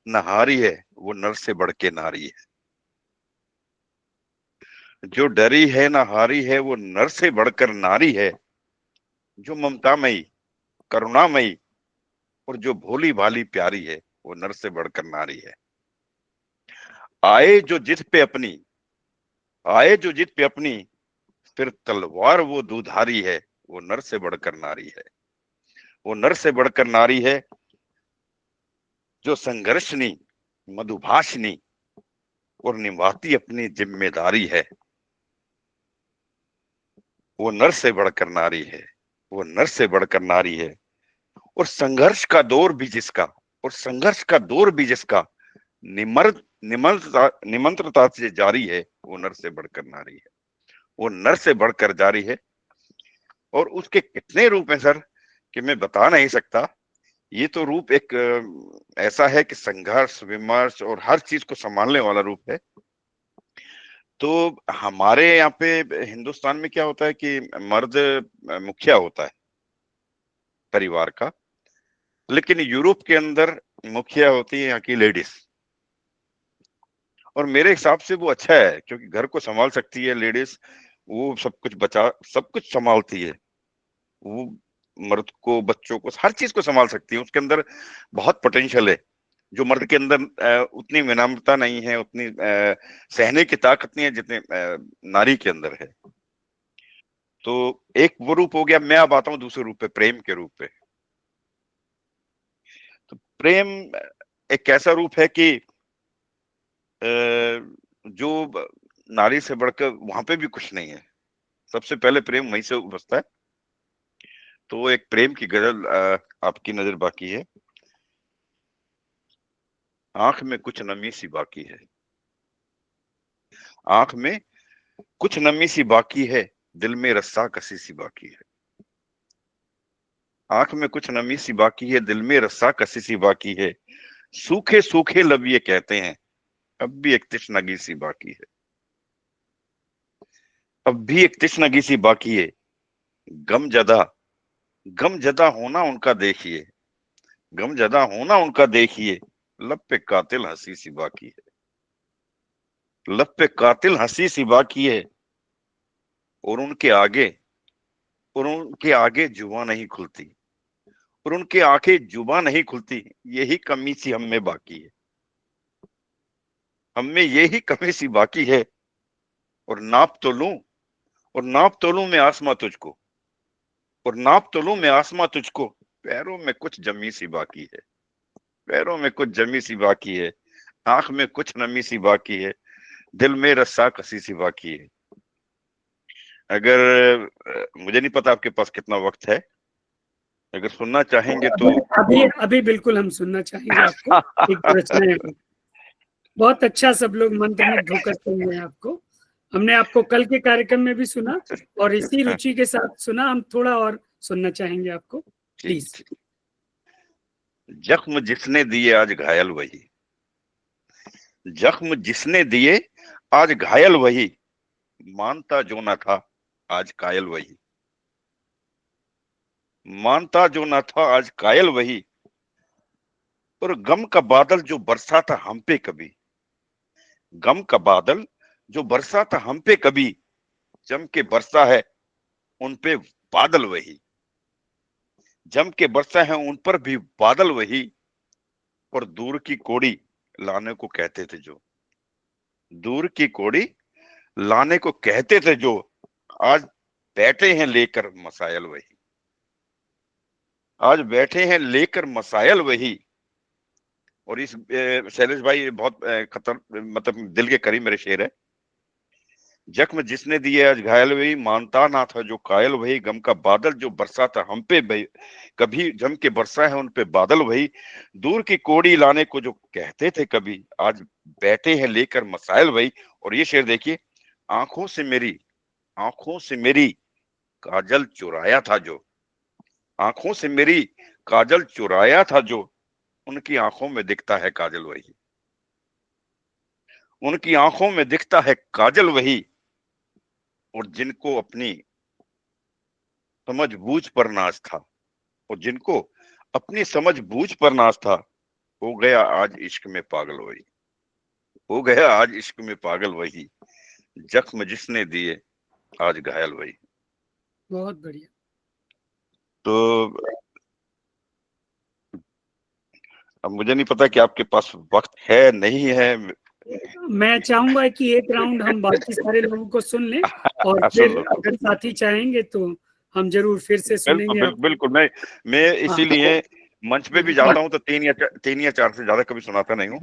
न हारी है, वो नर से बढ़ के नारी है। जो डरी है न हारी है, वो नर से बढ़कर नारी है। जो ममतामयी, करुणामयी और जो भोली भाली प्यारी है, वो नर से बढ़कर नारी है। आए जो जिद पे अपनी, आए जो जिद पे अपनी, फिर तलवार वो दुधारी है, वो नर से बढ़कर नारी है। वो नर से बढ़कर नारी है जो संघर्षनी, मधुभाषिनी और निभाती अपनी जिम्मेदारी है। वो नर से बढ़कर नारी है, वो नर से बढ़कर नारी है। और संघर्ष का दौर भी जिसका, और संघर्ष का दौर भी जिसका निमंत्रता से जारी है, वो नर से बढ़कर नारी है। वो नर से बढ़कर जारी है। और उसके कितने रूप हैं सर कि मैं बता नहीं सकता। ये तो रूप एक ऐसा है कि संघर्ष, विमर्श और हर चीज को संभालने वाला रूप है। तो हमारे यहाँ पे हिंदुस्तान में क्या होता है कि मर्द मुखिया होता है परिवार का, लेकिन यूरोप के अंदर मुखिया होती है यहाँ की लेडीज। और मेरे हिसाब से वो अच्छा है, क्योंकि घर को संभाल सकती है लेडीज, वो सब कुछ संभालती है। वो मर्द को, बच्चों को, हर चीज को संभाल सकती है। उसके अंदर बहुत पोटेंशियल है, जो मर्द के अंदर उतनी विनम्रता नहीं है, उतनी सहने की ताकत नहीं है जितने नारी के अंदर है। तो एक वो रूप हो गया। मैं अब आता हूँ दूसरे रूप पे, प्रेम के रूप पे। तो प्रेम एक ऐसा रूप है कि जो नारी से बढ़कर वहां पे भी कुछ नहीं है। सबसे पहले प्रेम वहीं से उपजता है। तो एक प्रेम की गजल आपकी नजर बाकी है। आंख में कुछ नमी सी बाकी है, आंख में कुछ नमी सी बाकी है, दिल में रस्सा कसी सी बाकी है। आंख में कुछ नमी सी बाकी है, दिल में रस्सा कसी सी बाकी है। सूखे सूखे लब ये कहते हैं, अब भी एक तिश्नगी सी बाकी है। अब भी एक तिश्नगी सी बाकी है। गम जदा होना उनका देखिए, गम जदा होना उनका देखिए। लब पे कातिल हंसी सी बाकी है, लब पे कातिल हंसी सी बाकी है। और उनके आगे जुबान नहीं खुलती, और उनके आंखें जुबान नहीं खुलती। यही कमी सी हम में बाकी है, हम में यही कमी सी बाकी है। और नाप तो लूं, और नाप तो लूं मैं आसमां तुझको, और नाप तो लूं मैं आसमां तुझको। पैरों में कुछ जमी सी बाकी है, पैरों में कुछ जमी सी बाकी है। आंख में कुछ नमी सी बाकी है, दिल में रस्सा कसी सी बाकी है। अगर मुझे नहीं पता आपके पास कितना वक्त है, अगर सुनना चाहेंगे तो अभी अभी बिल्कुल हम सुनना चाहेंगे आपको। एक रचना है, बहुत अच्छा, सब लोग मंत्रमुग्ध होकर सुन रहे हैं आपको। हमने आपको कल के कार्यक्रम में भी सुना और इसी रुचि के साथ सुना। हम थोड़ा और सुनना चाहेंगे आपको, प्लीज। जख्म जिसने दिए आज घायल वही, जख्म जिसने दिए आज घायल वही। मानता जो ना था आज कायल वही, मानता जो ना था आज कायल वही। और गम का बादल जो बरसा था हम पे कभी, गम का बादल जो बरसा था हम पे कभी, जम के बरसा है उन पे बादल वही, जम के बरसा है उन पर भी बादल वही, और दूर की कोड़ी लाने को कहते थे जो, दूर की कोड़ी लाने को कहते थे जो, आज बैठे हैं लेकर मसायल वही, आज बैठे हैं लेकर मसायल वही। और इस शैलेश भाई ये बहुत खतर मतलब दिल के करीब मेरे शेर है। जख्म जिसने दिए आज घायल वही, मानता ना था जो कायल वही, गम का बादल जो बरसा था हम पे कभी जम के बरसा है उन पे बादल वही, दूर की कोड़ी लाने को जो कहते थे कभी, आज बैठे हैं लेकर मसाइल वही। और ये शेर देखिए, आंखों से मेरी काजल चुराया था जो, आंखों से मेरी काजल चुराया था जो, उनकी आंखों में दिखता है काजल वही, उनकी आंखों में दिखता है काजल वही। और जिनको अपनी समझबूझ पर नाज था, और जिनको अपनी समझबूझ पर नाज था, हो गया आज इश्क में पागल वही, हो गया आज इश्क में पागल वही, जख्म जिसने दिए आज घायल वही। बहुत बढ़िया। तो अब मुझे नहीं पता कि आपके पास वक्त है नहीं है। मैं चाहूंगा कि एक राउंड हम बाकी सारे लोगों को सुन लें और फिर अगर साथी चाहेंगे तो हम जरूर फिर से सुनेंगे। बिल्कुल मैं इसीलिए मंच पे भी जाता हूँ तो तीन या चार से ज्यादा कभी सुनाता नहीं हूँ।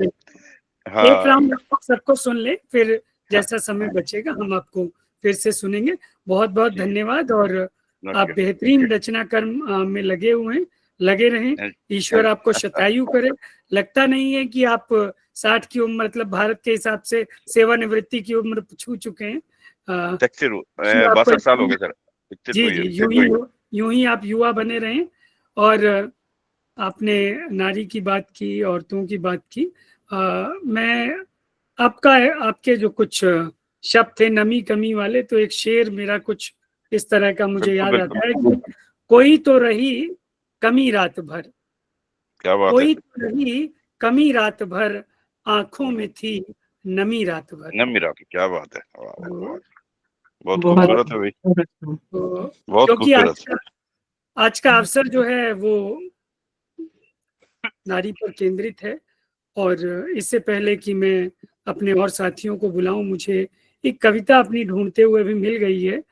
हाँ। एक राउंड सबको सुन ले, फिर जैसा समय बचेगा हम आपको फिर से सुनेंगे। बहुत बहुत धन्यवाद। और आप बेहतरीन रचनाकार में लगे हुए हैं, लगे रहें। ईश्वर आपको शतायु करे। लगता नहीं है कि आप 60 की उम्र, मतलब भारत के हिसाब से सेवानिवृत्ति की उम्र छू चुके हैं। 62 साल हो गए सर। जी, यूं ही आप युवा बने रहें। और आपने नारी की बात की, औरतों की बात की। मैं आपके जो कुछ शब्द थे नमी कमी वाले, तो एक शेर मेरा कुछ इस तरह का मुझे याद आता है कि कोई तो रही कमी रात भर, क्या बात कोई तो रही कमी रात भर, आंखों में थी नमी रात भर। नमी रात, क्या बात है। बहुत खूबसूरत है भाई, बहुत क्योंकि आज का अवसर जो है वो नारी पर केंद्रित है। और इससे पहले कि मैं अपने और साथियों को बुलाऊं, मुझे एक कविता अपनी ढूंढते हुए भी मिल गई है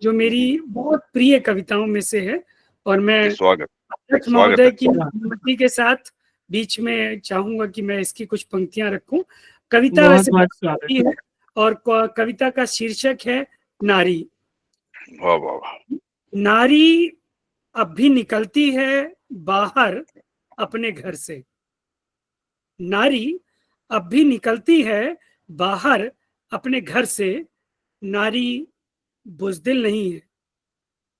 जो मेरी बहुत प्रिय कविताओं में से है। और मैं अध्यक्ष महोदय की अनुमति के साथ बीच में चाहूंगा कि मैं इसकी कुछ पंक्तियां रखूं। कविता वैसे है और कविता का शीर्षक है नारी। वाह वाह। नारी अब भी निकलती है बाहर अपने घर से, नारी अब भी निकलती है बाहर अपने घर से, नारी बुज़दिल नहीं है,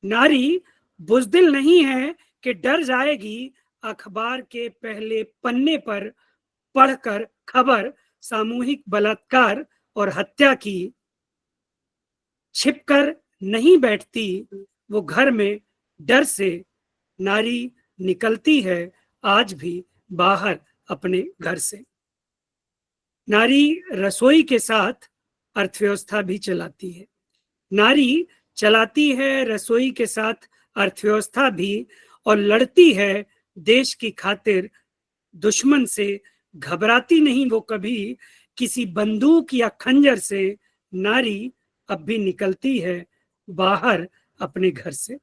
नारी बुज़दिल नहीं है कि डर जाएगी अखबार के पहले पन्ने पर पढ़कर खबर सामूहिक बलात्कार और हत्या की। छिपकर नहीं बैठती वो घर में डर से, नारी निकलती है आज भी बाहर अपने घर से। नारी रसोई के साथ अर्थव्यवस्था भी चलाती है, नारी चलाती है रसोई के साथ अर्थव्यवस्था भी, और लड़ती है देश की खातिर दुश्मन से। घबराती नहीं वो कभी किसी बंदूक या खंजर से, नारी अब भी निकलती है बाहर अपने घर से।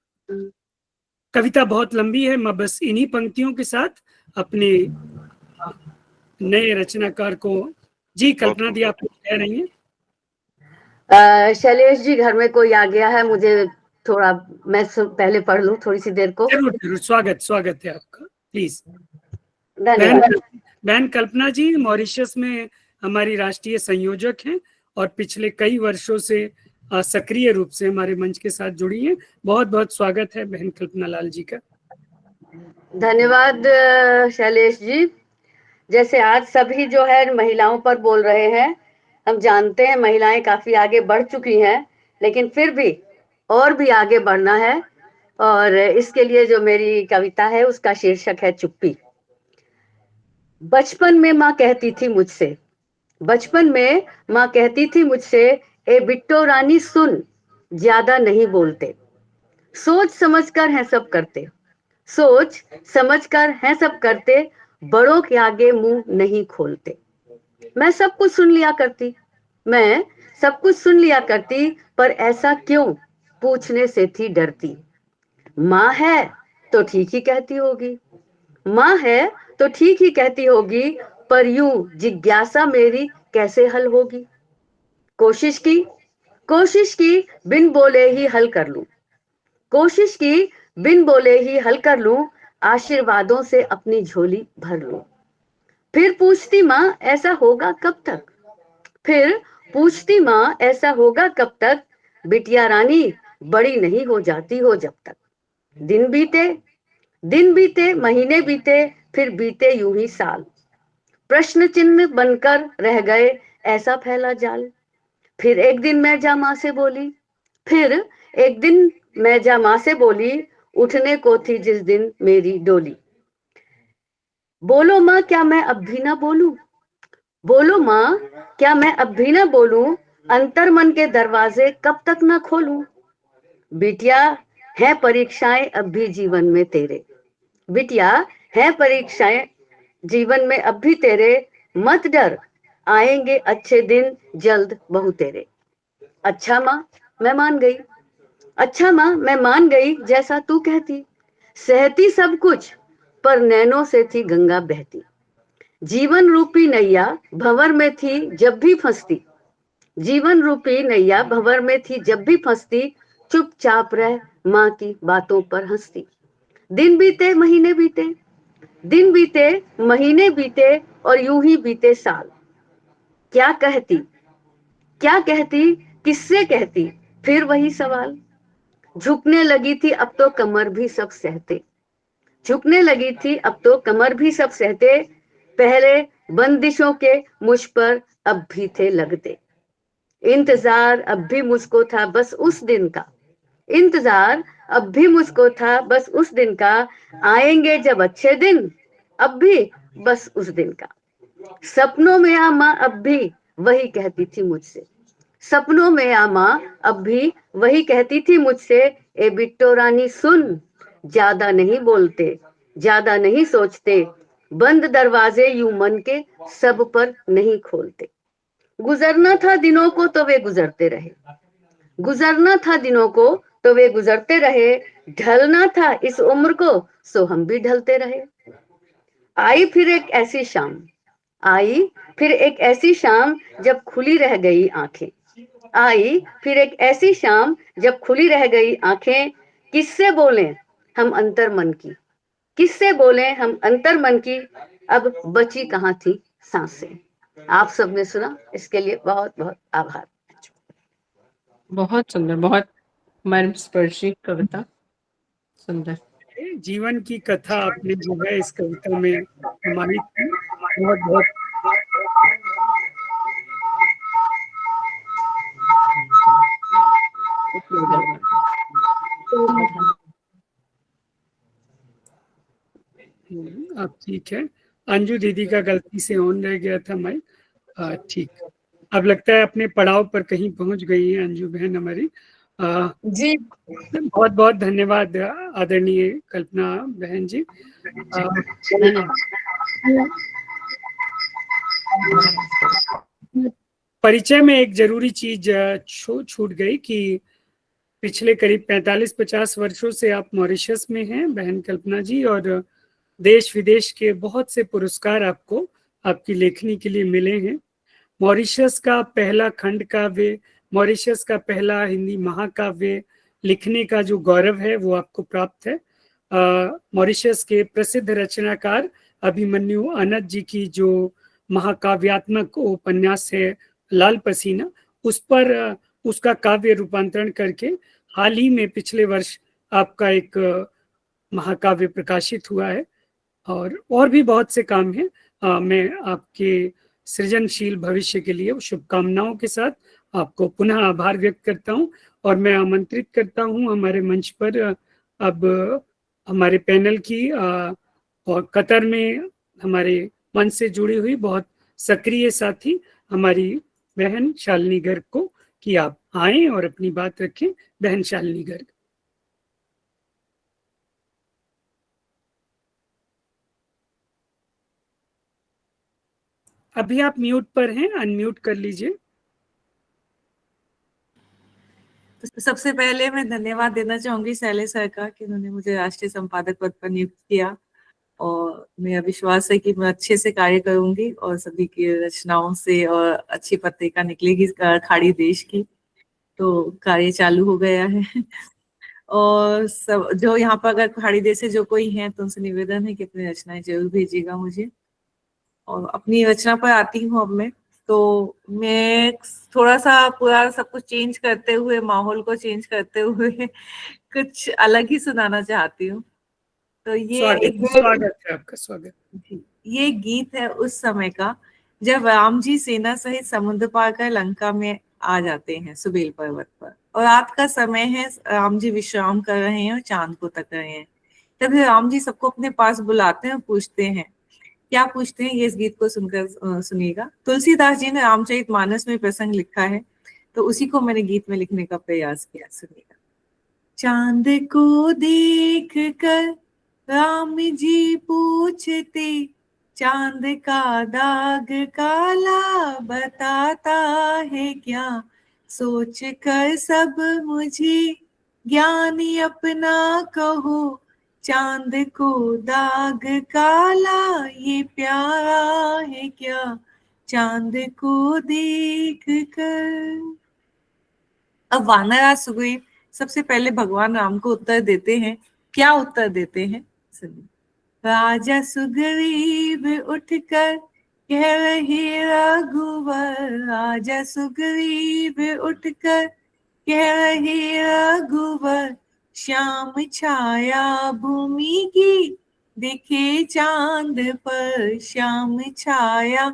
कविता बहुत लंबी है, मैं बस इन्हीं पंक्तियों के साथ अपने नए रचनाकार को, जी कल्पना दी आप कह रही हैं। शैलेश जी, घर में कोई आ गया है, मुझे थोड़ा मैं पहले पढ़ लूं थोड़ी सी देर को। जरूर, स्वागत है आपका, प्लीज। धन्यवाद। बहन कल्पना जी मॉरिशस में हमारी राष्ट्रीय संयोजक हैं और पिछले कई वर्षों से सक्रिय रूप से हमारे मंच के साथ जुड़ी हैं। बहुत बहुत स्वागत है बहन कल्पना लाल जी का। धन्यवाद शैलेश जी। जैसे आज सभी जो है महिलाओं पर बोल रहे हैं, हम जानते हैं महिलाएं काफी आगे बढ़ चुकी हैं, लेकिन फिर भी और भी आगे बढ़ना है। और इसके लिए जो मेरी कविता है उसका शीर्षक है चुप्पी। बचपन में माँ कहती थी मुझसे, बचपन में माँ कहती थी मुझसे, ए बिट्टो रानी सुन, ज्यादा नहीं बोलते। सोच समझकर हैं सब करते, सोच समझकर हैं सब करते, बड़ों के आगे मुंह नहीं खोलते। मैं सब कुछ सुन लिया करती, मैं सब कुछ सुन लिया करती, पर ऐसा क्यों पूछने से थी डरती। माँ है तो ठीक ही कहती होगी, माँ है तो ठीक ही कहती होगी, पर यूं जिज्ञासा मेरी कैसे हल होगी। कोशिश की बिन बोले ही हल कर लूं, कोशिश की बिन बोले ही हल कर लूं, आशीर्वादों से अपनी झोली भर लूं। फिर पूछती माँ ऐसा होगा कब तक, फिर पूछती माँ ऐसा होगा कब तक, बिटिया रानी बड़ी नहीं हो जाती हो जब तक। दिन बीते महीने बीते, फिर बीते यूं ही साल, प्रश्न चिन्ह बनकर रह गए ऐसा फैला जाल। फिर एक दिन मैं जा माँ से बोली, फिर एक दिन मैं जा माँ से बोली, उठने को थी जिस दिन मेरी डोली। बोलो माँ क्या मैं अब भी ना बोलूं, बोलो माँ क्या मैं अब भी ना बोलूं, अंतर मन के दरवाजे कब तक ना खोलूं। बिटिया है परीक्षाएं अब भी जीवन में तेरे, बिटिया है परीक्षाएं जीवन में अब भी तेरे, मत डर आएंगे अच्छे दिन जल्द बहू तेरे। अच्छा माँ मैं मान गई, अच्छा माँ मैं मान गई, जैसा तू कहती, सहती सब कुछ पर नैनों से थी गंगा बहती। जीवन रूपी नैया भंवर में थी जब भी फंसती, जीवन रूपी नैया भंवर में थी जब भी फंसती, चुपचाप रह माँ की बातों पर हंसती। दिन बीते महीने बीते, दिन बीते महीने बीते, और यूं ही बीते साल। क्या कहती किससे कहती, फिर वही सवाल। झुकने लगी थी अब तो कमर भी सब सहते, झुकने लगी थी अब तो कमर भी सब सहते, पहले बंदिशों के मुझ पर अब भी थे लगते। इंतजार अब भी मुझको था बस उस दिन का, इंतजार अब भी मुझको था बस उस दिन का, आएंगे जब अच्छे दिन अब भी बस उस दिन का। सपनों में आ माँ अब भी वही कहती थी मुझसे, सपनों में आ माँ अब भी वही कहती थी मुझसे, ए बिट्टो रानी सुन, ज्यादा नहीं बोलते, ज्यादा नहीं सोचते, बंद दरवाजे यूं मन के सब पर नहीं खोलते। गुजरना था दिनों को तो वे गुजरते रहे, गुजरना था दिनों को तो वे गुजरते रहे, ढलना था इस उम्र को सो हम भी ढलते रहे। आई फिर एक ऐसी शाम, आई फिर एक ऐसी शाम जब खुली रह गई आंखें, आई फिर एक ऐसी शाम जब खुली रह गई आंखें, किससे बोलें हम अंतर मन की, किससे बोलें हम अंतर मन की, अब बची कहाँ थी सांसें। आप सबने सुना, इसके लिए बहुत बहुत आभार। बहुत सुंदर, बहुत मर्मस्पर्शी कविता, सुंदर। जीवन की कथा आपने जो है इस कविता में समाहित की, बहुत बहुत अब ठीक है। अंजू दीदी का गलती से ऑन रह गया था माइक, ठीक। अब लगता है अपने पड़ाव पर कहीं पहुंच गई है अंजू बहन हमारी। जी बहुत बहुत धन्यवाद आदरणीय कल्पना बहन जी। परिचय में एक जरूरी चीज छूट गई कि पिछले करीब 45-50 वर्षों से आप मॉरिशस में हैं बहन कल्पना जी, और देश विदेश के बहुत से पुरस्कार आपको आपकी लेखनी के लिए मिले हैं। मॉरिशस का पहला खंड काव्य, मॉरिशस का पहला हिंदी महाकाव्य लिखने का जो गौरव है वो आपको प्राप्त है। मॉरिशस के प्रसिद्ध रचनाकार अभिमन्यु अनंत जी की जो महाकाव्यात्मक उपन्यास है लाल पसीना, उस पर उसका काव्य रूपांतरण करके हाल ही में पिछले वर्ष आपका एक महाकाव्य प्रकाशित हुआ है, और भी बहुत से काम हैं। मैं आपके सृजनशील भविष्य के लिए शुभकामनाओं के साथ आपको पुनः आभार व्यक्त करता हूं, और मैं आमंत्रित करता हूं हमारे मंच पर अब हमारे पैनल की और कतर में हमारे मंच से जुड़ी हुई बहुत सक्रिय साथी हमारी बहन शालिनी गर्ग को, कि आप आएं और अपनी बात रखें। बहन शालिनी गर्ग। अभी आप म्यूट पर हैं, अनम्यूट कर लीजिए। तो सबसे पहले मैं धन्यवाद देना चाहूंगी शैलेश सर का कि उन्होंने मुझे राष्ट्रीय संपादक पद पर नियुक्त किया, और मेरा विश्वास है कि मैं अच्छे से कार्य करूंगी और सभी की रचनाओं से और अच्छी पत्रिका निकलेगी खाड़ी देश की। तो कार्य चालू हो गया है और सब जो यहाँ पर अगर खाड़ी देश से जो कोई है तो उनसे निवेदन है कि अपनी रचनाएं जरूर भेजिएगा मुझे। और अपनी रचना पर आती हूँ अब मैं। तो मैं थोड़ा सा पूरा सब कुछ चेंज करते हुए, माहौल को चेंज करते हुए कुछ अलग ही सुनाना चाहती हूँ। तो ये स्वागत है आपका, स्वागत। ये गीत है उस समय का जब राम जी सेना सहित समुद्र पार कर लंका में आ जाते हैं सुबेल पर्वत पर, और रात का समय है, राम जी विश्राम कर रहे हैं और चांद को तक रहे हैं। तभी राम जी सबको अपने पास बुलाते हैं और पूछते हैं। क्या पूछते हैं ये इस गीत को सुनकर सुनिएगा। तुलसीदास जी ने रामचरितमानस में प्रसंग लिखा है, तो उसी को मैंने गीत में लिखने का प्रयास किया। सुनिएगा। चांद को देख कर राम जी पूछते, चांद का दाग काला बताता है क्या, सोच कर सब मुझे ज्ञानी अपना कहो, चांद को दाग काला ये प्यारा है क्या, चांद को देख कर। अब वानराज सुग्रीव सबसे पहले भगवान राम को उत्तर देते हैं। क्या उत्तर देते हैं सुनिए। राजा सुग्रीव उठकर कह रहे रघुवर, राजा सुग्रीव उठकर कह रहे रघुवर, श्याम छाया भूमि की देखे चांद पर, श्याम छाया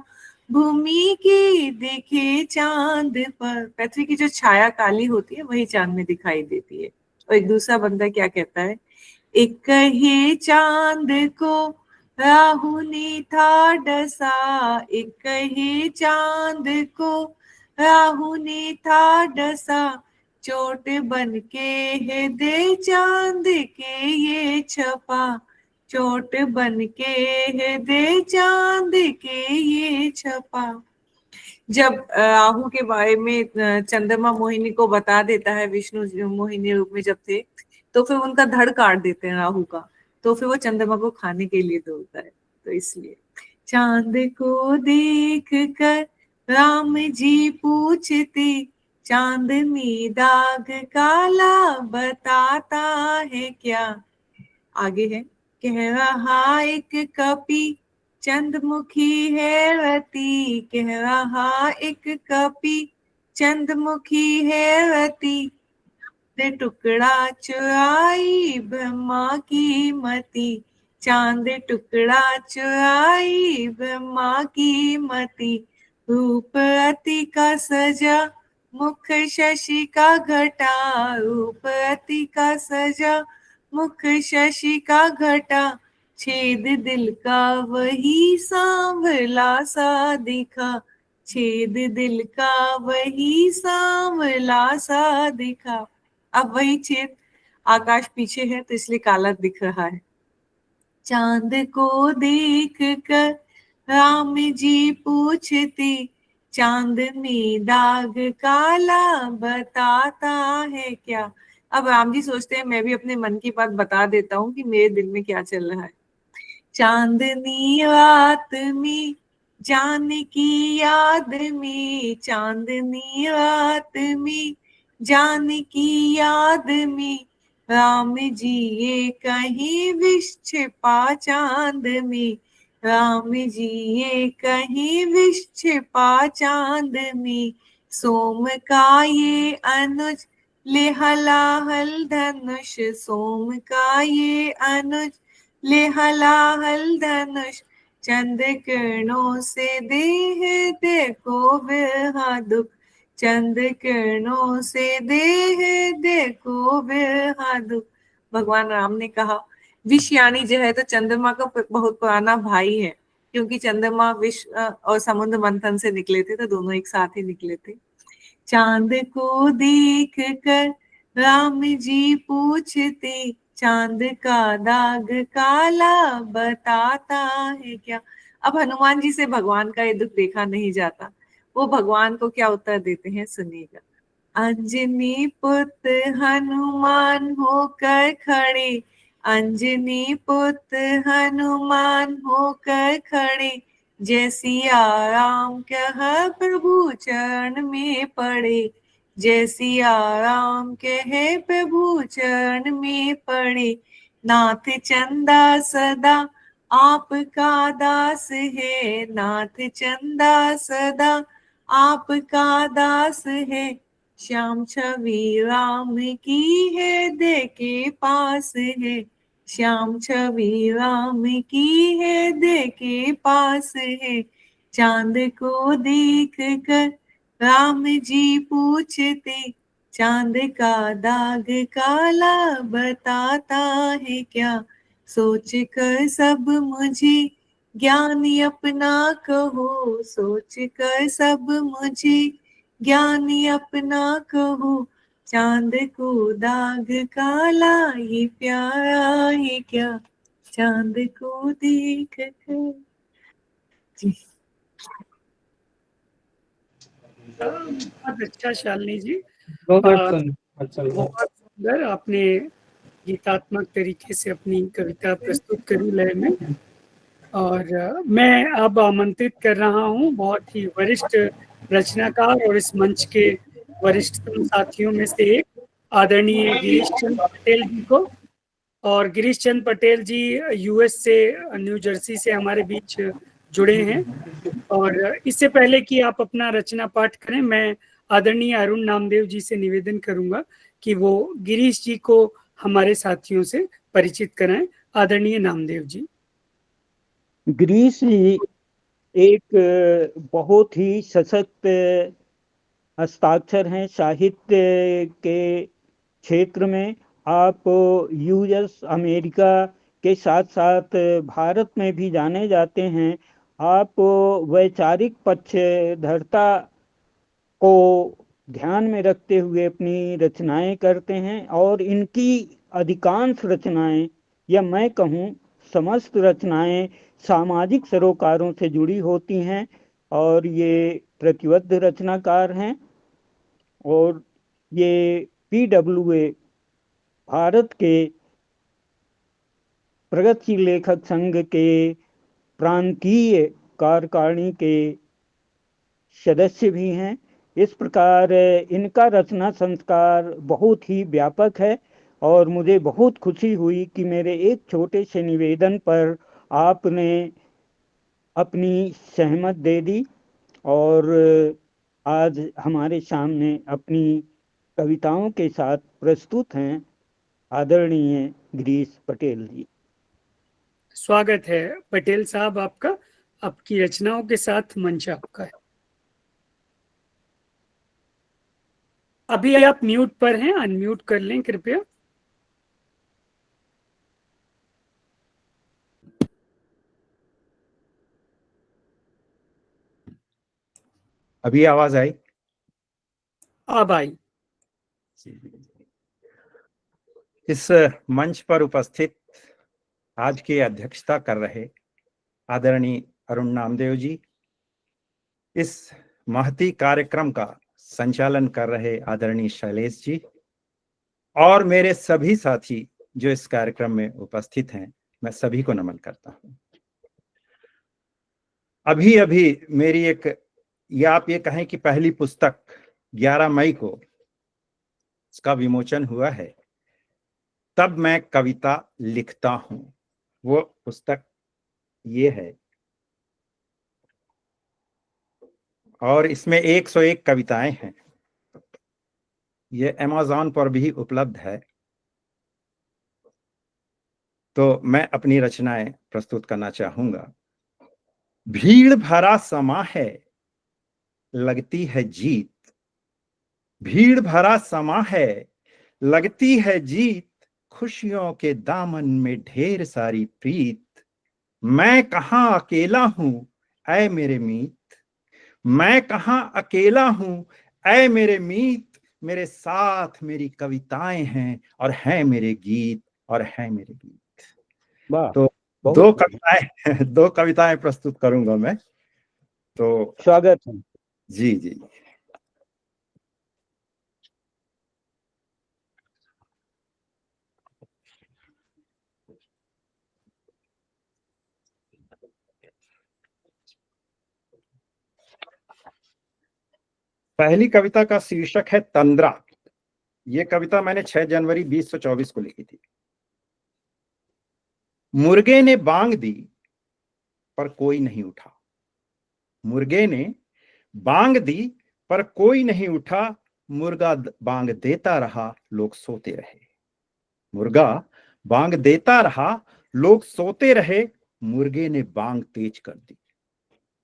भूमि की देखे चांद पर। पृथ्वी की जो छाया काली होती है वही चांद में दिखाई देती है। और एक दूसरा बंदा क्या कहता है। एक ही चांद को राहु ने था डसा, एक ही चांद को राहु ने था डसा, चोट बन के है दे चांद के ये छपा, चोट बन के है दे चांद के ये छपा। जब राहु के बारे में चंद्रमा मोहिनी को बता देता है, विष्णु मोहिनी रूप में जब थे, तो फिर उनका धड़ काट देते हैं राहु का, तो फिर वो चंद्रमा को खाने के लिए दौड़ता है। तो इसलिए चांद को देख कर राम जी पूछते, चांद में दाग काला बताता है क्या। आगे है। कह रहा एक कपि चंद्रमुखी है रति, कह रहा एक कपि चंद्रमुखी है रति, टुकड़ा चुराई ब्रह्मा की मति, चांद टुकड़ा चुराई ब्रह्मा की मति, रूप अति का सजा मुख शशि का घटा, रूप अति का सजा मुख शशि का घटा, छेद दिल का वही सांवला सा दिखा, छेद दिल का वही सांवला सा दिखा। अब वही छेद, आकाश पीछे है तो इसलिए काला दिख रहा है। चांद को देख कर राम जी पूछते, चांद में दाग काला बताता है क्या। अब राम जी सोचते हैं मैं भी अपने मन की बात बता देता हूँ कि मेरे दिल में क्या चल रहा है। चांदनी रात में जानकी याद में, चांदनी रात में जानकी याद में, राम जी ये कहीं विष छिपा चांद में, राम जी ये कहीं विष छिपा चांद में, सोम का ये अनुज ले हलाहल धनुष, सोम का ये अनुज ले हलाहल धनुष, चंद्र किरणों से देह देखो बिरहा दुख, चंद्र किरणों से देह देखो बिरहा दुख। भगवान राम ने कहा विष यानी जो है तो चंद्रमा का बहुत पुराना भाई है, क्योंकि चंद्रमा विष और समुद्र मंथन से निकले थे, तो दोनों एक साथ ही निकले थे। चांद को देख कर राम जी पूछते, चांद का दाग काला बताता है क्या। अब हनुमान जी से भगवान का ये दुख देखा नहीं जाता, वो भगवान को क्या उत्तर देते हैं सुनिएगा। अंजनी पुत्र हनुमान होकर खड़े, अंजनी पुत्र हनुमान होकर खड़े, जय सिया राम कह प्रभु चरण में पड़े, जय सिया राम कहे प्रभु चरण में पड़े। नाथ चंदा सदा आपका दास है, नाथ चंदा सदा आपका दास है, श्याम छवि राम की है दे के पास है, श्याम छवि राम की है दे के पास है। चांद को देख कर राम जी पूछते, चांद का दाग काला बताता है क्या, सोच कर सब मुझे ज्ञान अपना कहो, सोच कर सब मुझे ज्ञान अपना कहो, चांद को दाग काला ये प्यारा है क्या, चांद को देख कर। जी बहुत अच्छा शालिनी जी, बहुत बहुत सुंदर आपने गीतात्मक तरीके से अपनी कविता प्रस्तुत करी लय में। और मैं अब आमंत्रित कर रहा हूँ बहुत ही वरिष्ठ रचनाकार और इस मंच के वरिष्ठतम साथियों में से एक आदरणीय गिरीश चंद्र पटेल जी को। और गिरीश चंद्र पटेल जी यूएस से, न्यू जर्सी से हमारे बीच जुड़े हैं। और इससे पहले कि आप अपना रचना पाठ करें, मैं आदरणीय अरुण नामदेव जी से निवेदन करूंगा कि वो गिरीश जी को हमारे साथियों से परिचित कराएं। आदरणीय नामदेव जी। गिरीश जी एक बहुत ही सशक्त हस्ताक्षर हैं साहित्य के क्षेत्र में। आप यूएस अमेरिका के साथ साथ भारत में भी जाने जाते हैं। आप वैचारिक पक्षधरता को ध्यान में रखते हुए अपनी रचनाएं करते हैं और इनकी अधिकांश रचनाएं, या मैं कहूँ समस्त रचनाएं, सामाजिक सरोकारों से जुड़ी होती हैं और ये प्रतिबद्ध रचनाकार हैं। और ये PWA भारत के प्रगतिशील लेखक संघ के प्रांतीय कार्यकारिणी के सदस्य भी हैं। इस प्रकार इनका रचना संस्कार बहुत ही व्यापक है और मुझे बहुत खुशी हुई कि मेरे एक छोटे से निवेदन पर आपने अपनी सहमत दे दी और आज हमारे सामने अपनी कविताओं के साथ प्रस्तुत हैं आदरणीय गिरीश पटेल जी। स्वागत है पटेल साहब आपका, आपकी रचनाओं के साथ मंच आपका है। अभी आप म्यूट पर हैं, अनम्यूट कर लें कृपया। अभी आवाज आई? अब आई। इस मंच पर उपस्थित आज की अध्यक्षता कर रहे आदरणीय अरुण नामदेव जी, इस महती कार्यक्रम का संचालन कर रहे आदरणीय शैलेश जी और मेरे सभी साथी जो इस कार्यक्रम में उपस्थित हैं, मैं सभी को नमन करता हूं। अभी अभी मेरी आप ये कहें कि पहली पुस्तक 11 मई को इसका विमोचन हुआ है। तब मैं कविता लिखता हूं, वो पुस्तक ये है और इसमें 101 कविताएं हैं। ये Amazon पर भी उपलब्ध है। तो मैं अपनी रचनाएं प्रस्तुत करना चाहूंगा। भीड़ भरा समा है, लगती है जीत, भीड़ भरा समा है, लगती है जीत, खुशियों के दामन में ढेर सारी प्रीत। मैं कहां अकेला हूं ऐ मेरे मीत, मैं कहां अकेला हूं ऐ मेरे मीत, मेरे साथ मेरी कविताएं हैं और हैं मेरे गीत, और हैं मेरे गीत। तो दो कविताएं प्रस्तुत करूंगा मैं। तो स्वागत है। जी जी। पहली कविता का शीर्षक है तंद्रा। ये कविता मैंने 6 जनवरी 2024 को लिखी थी। मुर्गे ने बांग दी पर कोई नहीं उठा। मुर्गे ने बांग दी पर कोई नहीं उठा। मुर्गा बांग देता रहा, लोग सोते रहे। मुर्गा बांग देता रहा, लोग सोते रहे। मुर्गे ने बांग तेज कर दी।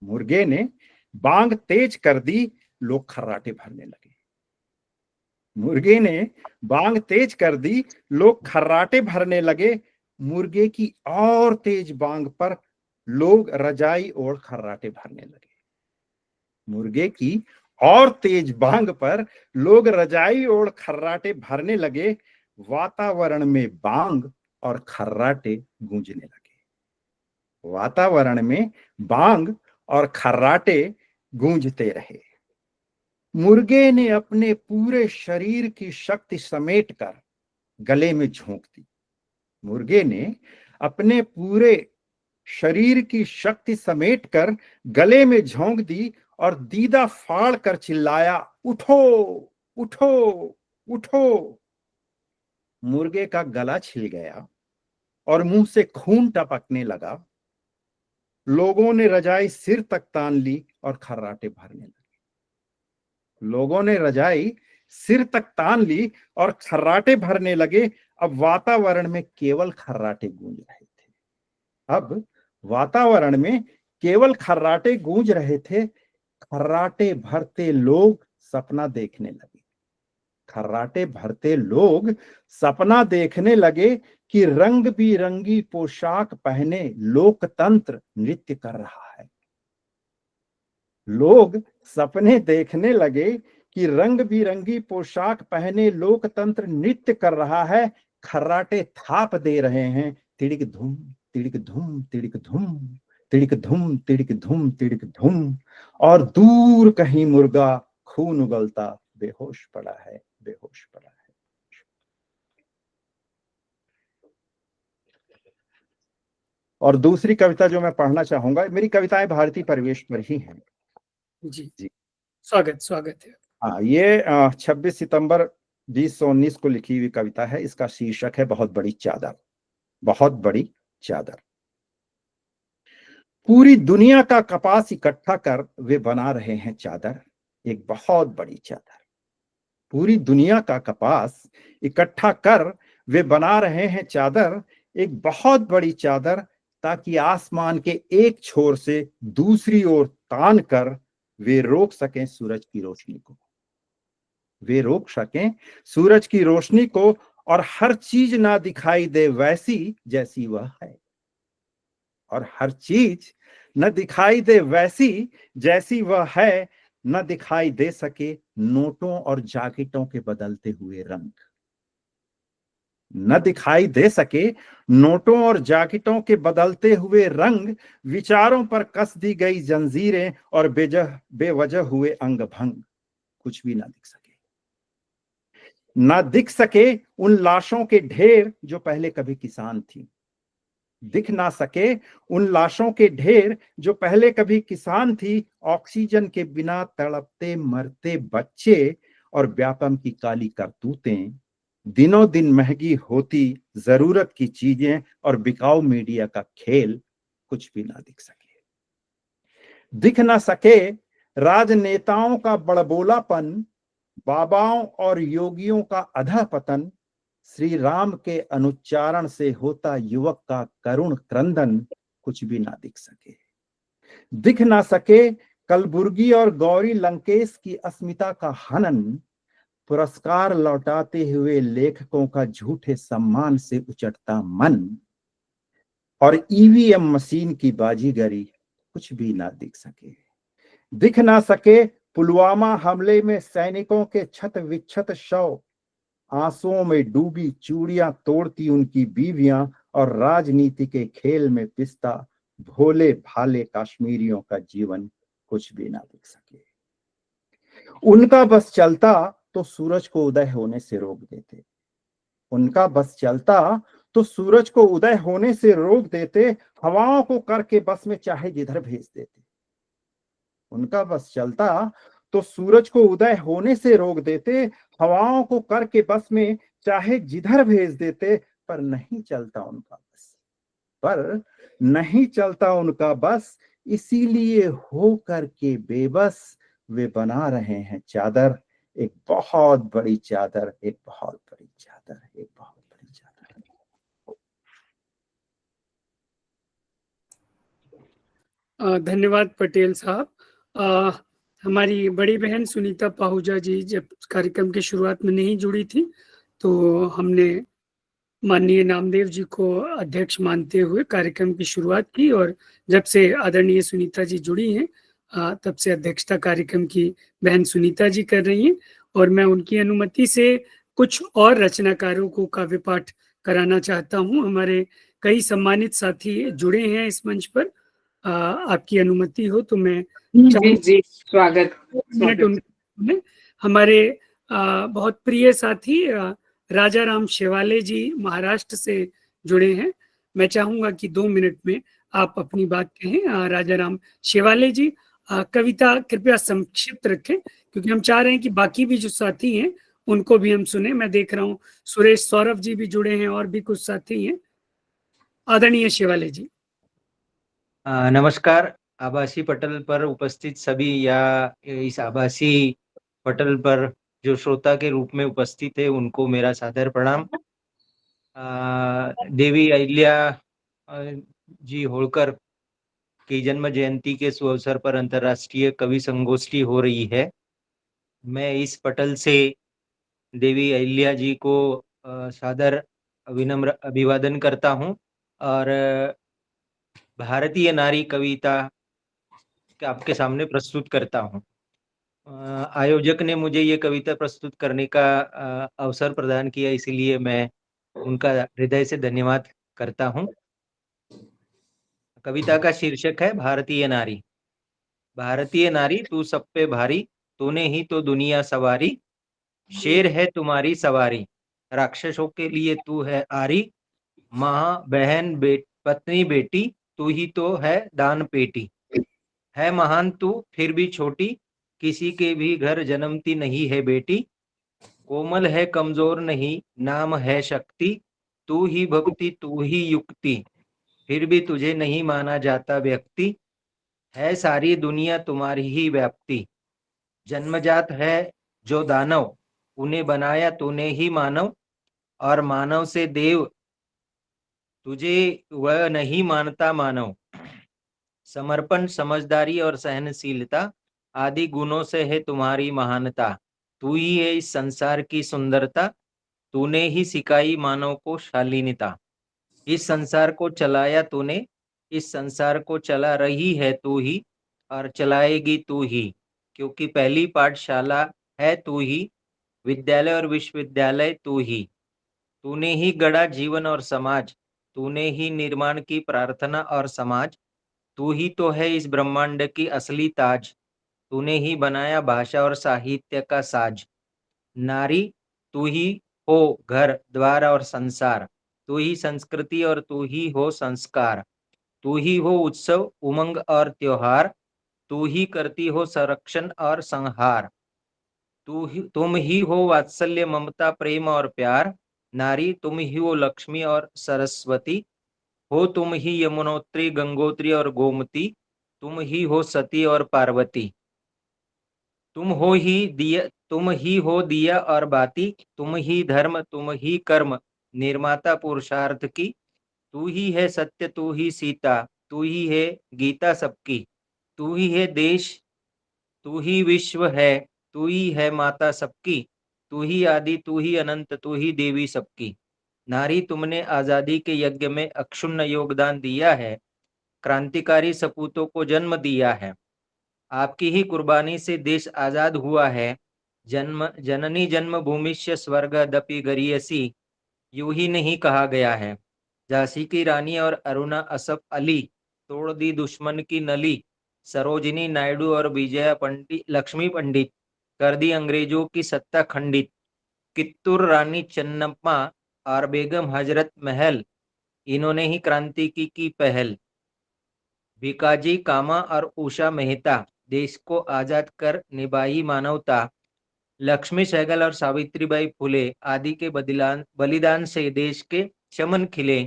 मुर्गे ने बांग तेज कर दी, लोग खर्राटे भरने लगे। मुर्गे ने बांग तेज कर दी, लोग खर्राटे भरने लगे। मुर्गे की और तेज बांग पर लोग रजाई ओढ़ खर्राटे भरने लगे। मुर्गे की और तेज बांग पर लोग रजाई ओढ़ खर्राटे भरने लगे। वातावरण में बांग और खर्राटे गूंजने लगे। वातावरण में बांग और खर्राटे गूंजते रहे। मुर्गे ने अपने पूरे शरीर की शक्ति समेटकर गले में झोंक दी। मुर्गे ने अपने पूरे शरीर की शक्ति समेटकर गले में झोंक दी और दीदा फाड़ कर चिल्लाया, उठो उठो उठो। मुर्गे का गला छिल गया और मुंह से खून टपकने लगा। लोगों ने रजाई सिर तक तान ली और खर्राटे भरने लगे। लोगों ने रजाई सिर तक तान ली और खर्राटे भरने लगे। अब वातावरण में केवल खर्राटे गूंज रहे थे। अब वातावरण में केवल खर्राटे गूंज रहे थे। खर्राटे भरते लोग सपना देखने लगे। खर्राटे भरते लोग सपना देखने लगे कि रंग बिरंगी पोशाक पहने लोकतंत्र नृत्य कर रहा है। लोग सपने देखने लगे कि रंग बिरंगी पोशाक पहने लोकतंत्र नृत्य कर रहा है। खर्राटे थाप दे रहे हैं, तिड़िक धूम तिड़िक धूम तिड़िक धूम तिड़िक धूम तिड़िक धूम तिड़िक धूम। और दूर कहीं मुर्गा खून उगलता बेहोश पड़ा है, बेहोश पड़ा है। और दूसरी कविता जो मैं पढ़ना चाहूंगा, मेरी कविताएं भारतीय परिवेश पर ही हैं। जी जी स्वागत स्वागत है। हाँ, ये 26 सितंबर 2019 को लिखी हुई कविता है। इसका शीर्षक है बहुत बड़ी चादर। बहुत बड़ी चादर। पूरी दुनिया का कपास इकट्ठा कर वे बना रहे हैं चादर, एक बहुत बड़ी चादर। पूरी दुनिया का कपास इकट्ठा कर वे बना रहे हैं चादर, एक बहुत बड़ी चादर, ताकि आसमान के एक छोर से दूसरी ओर तान कर वे रोक सकें सूरज की रोशनी को। वे रोक सकें सूरज की रोशनी को और हर चीज ना दिखाई दे वैसी जैसी वह है। और हर चीज न दिखाई दे वैसी जैसी वह है। न दिखाई दे सके नोटों और जैकेटों के बदलते हुए रंग। न दिखाई दे सके नोटों और जैकेटों के बदलते हुए रंग। विचारों पर कस दी गई जंजीरें और बेवजह हुए अंग भंग। कुछ भी ना दिख सके। ना दिख सके उन लाशों के ढेर जो पहले कभी किसान थी। दिख ना सके उन लाशों के ढेर जो पहले कभी किसान थी। ऑक्सीजन के बिना तड़पते मरते बच्चे और व्यापम की काली करतूतें। दिनों दिन महंगी होती जरूरत की चीजें और बिकाऊ मीडिया का खेल। कुछ भी ना दिख सके। दिख ना सके राजनेताओं का बड़बोलापन, बाबाओं और योगियों का अधःपतन। श्री राम के अनुच्चारण से होता युवक का करुण क्रंदन। कुछ भी ना दिख सके। दिख ना सके कलबुर्गी और गौरी लंकेश की अस्मिता का हनन। पुरस्कार लौटाते हुए लेखकों का झूठे सम्मान से उचटता मन। और ईवीएम मशीन की बाजीगरी। कुछ भी ना दिख सके। दिख ना सके पुलवामा हमले में सैनिकों के छत विक्षत शव। आंसुओं में डूबी चूड़ियां तोड़ती उनकी बीवियां और राजनीति के खेल में पिसता भोले भाले कश्मीरियों का जीवन कुछ भी ना दिख सके। उनका बस चलता तो सूरज को उदय होने से रोक देते, उनका बस चलता तो सूरज को उदय होने से रोक देते, हवाओं को करके बस में चाहे जिधर भेज देते। उनका बस चलता तो सूरज को उदय होने से रोक देते, हवाओं को करके बस में चाहे जिधर भेज देते। पर नहीं चलता उनका बस, पर नहीं चलता उनका बस, इसीलिए हो करके बेबस वे बना रहे हैं चादर, एक बहुत बड़ी चादर, एक बहुत बड़ी चादर, एक बहुत बड़ी चादर। धन्यवाद पटेल साहब। हमारी बड़ी बहन सुनीता पाहुजा जी जब कार्यक्रम की शुरुआत में नहीं जुड़ी थी तो हमने माननीय नामदेव जी को अध्यक्ष मानते हुए कार्यक्रम की शुरुआत की, और जब से आदरणीय सुनीता जी जुड़ी हैं तब से अध्यक्षता कार्यक्रम की बहन सुनीता जी कर रही हैं। और मैं उनकी अनुमति से कुछ और रचनाकारों को काव्य पाठ कराना चाहता हूं। हमारे कई सम्मानित साथी जुड़े हैं इस मंच पर, आपकी अनुमति हो तो मैं जी स्वागत। हमारे बहुत प्रिय साथी राजा राम शेवाले जी महाराष्ट्र से जुड़े हैं। मैं चाहूंगा कि 2 मिनट में आप अपनी बात कहें। राजा राम शेवाले जी, कविता कृपया संक्षिप्त रखें क्योंकि हम चाह रहे हैं कि बाकी भी जो साथी हैं उनको भी हम सुने। मैं देख रहा हूँ सुरेश सौरभ जी भी जुड़े हैं और भी कुछ साथी हैं। आदरणीय शेवाले जी। नमस्कार। आभासी पटल पर उपस्थित सभी या इस आभासी पटल पर जो श्रोता के रूप में उपस्थित है उनको मेरा सादर प्रणाम। देवी अहिल्या जी होलकर की जन्म जयंती के अवसर पर अंतर्राष्ट्रीय कवि संगोष्ठी हो रही है। मैं इस पटल से देवी अहिल्या जी को सादर विनम्र अभिवादन करता हूं और भारतीय नारी कविता आपके सामने प्रस्तुत करता हूं। आयोजक ने मुझे ये कविता प्रस्तुत करने का अवसर प्रदान किया, इसलिए मैं उनका हृदय से धन्यवाद करता हूं। कविता का शीर्षक है भारतीय नारी। भारतीय नारी तू सब पे भारी, तूने ही तो दुनिया सवारी, शेर है तुम्हारी सवारी, राक्षसों के लिए तू है आरी, माँ बहन पत्नी बेटी तू ही तो है दान पेटी, है महान तू फिर भी छोटी, किसी के भी घर जन्मती नहीं है बेटी, कोमल है कमजोर नहीं नाम है शक्ति, तू ही भक्ति तू ही युक्ति, फिर भी तुझे नहीं माना जाता व्यक्ति, है सारी दुनिया तुम्हारी ही व्याप्ति, जन्मजात है जो दानव उन्हें बनाया तूने ही मानव, और मानव से देव तुझे वह नहीं मानता मानव, समर्पण समझदारी और सहनशीलता आदि गुणों से है तुम्हारी महानता, तू ही है इस संसार की सुंदरता, तूने ही सिखाई मानव को शालीनता, इस संसार को चलाया तूने, इस संसार को चला रही है तू ही और चलाएगी तू ही, क्योंकि पहली पाठशाला है तू ही, विद्यालय और विश्वविद्यालय तू ही, तूने ही गढ़ा जीवन और समाज, तूने ही निर्माण की प्रार्थना और समाज, तू ही तो है इस ब्रह्मांड की असली ताज, तूने ही बनाया भाषा और साहित्य का साज, नारी तू ही हो घर द्वार और संसार, तू ही संस्कृति और तू ही हो संस्कार, तू ही हो उत्सव उमंग और त्योहार, तू ही करती हो संरक्षण और संहार, तुम ही हो वात्सल्य ममता प्रेम और प्यार, नारी तुम ही हो लक्ष्मी और सरस्वती, हो तुम ही यमुनोत्री गंगोत्री और गोमती, तुम ही हो सती और पार्वती, तुम ही हो दिया और बाती, तुम ही धर्म तुम ही कर्म निर्माता पुरुषार्थ की, तू ही है सत्य तू ही सीता, तू ही है गीता सबकी, तू ही है देश तू ही विश्व है, तू ही है माता सबकी, तू ही आदि तू ही अनंत तू ही देवी सबकी, नारी तुमने आजादी के यज्ञ में अक्षुण्ण योगदान दिया है, क्रांतिकारी सपूतों को जन्म दिया है, आपकी ही कुर्बानी से देश आजाद हुआ है, जननी जन्मभूमिश्च स्वर्गदपि गरीयसी, यूं ही नहीं कहा गया है, झांसी की रानी और अरुणा असफ अली तोड़ दी दुश्मन की नली, सरोजिनी नायडू और विजया पंडित लक्ष्मी पंडित कर दी अंग्रेजों की सत्ता खंडित, कित्तूर रानी चन्नम्मा और बेगम हजरत महल, इन्होंने ही क्रांति की पहल। भिकाजी कामा और उषा मेहता देश को आजाद कर निभाई मानवता, लक्ष्मी सहगल और सावित्रीबाई फुले आदि के बलिदान से देश के चमन खिले,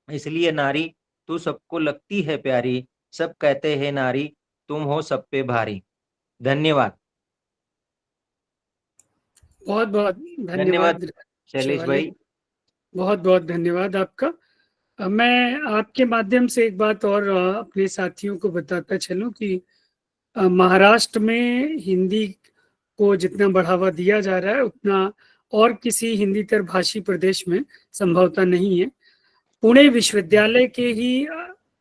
इसलिए नारी तू सबको लगती है प्यारी, सब कहते हैं नारी तुम हो सब पे भारी। धन्यवाद। बहुत बहुत धन्यवाद शैलेश शिवाली, भाई। बहुत बहुत धन्यवाद आपका। मैं आपके माध्यम से एक बात और अपने साथियों को बताता चलूं कि महाराष्ट्र में हिंदी को जितना बढ़ावा दिया जा रहा है उतना और किसी हिंदीतर भाषी प्रदेश में संभवतः नहीं है। पुणे विश्वविद्यालय के ही,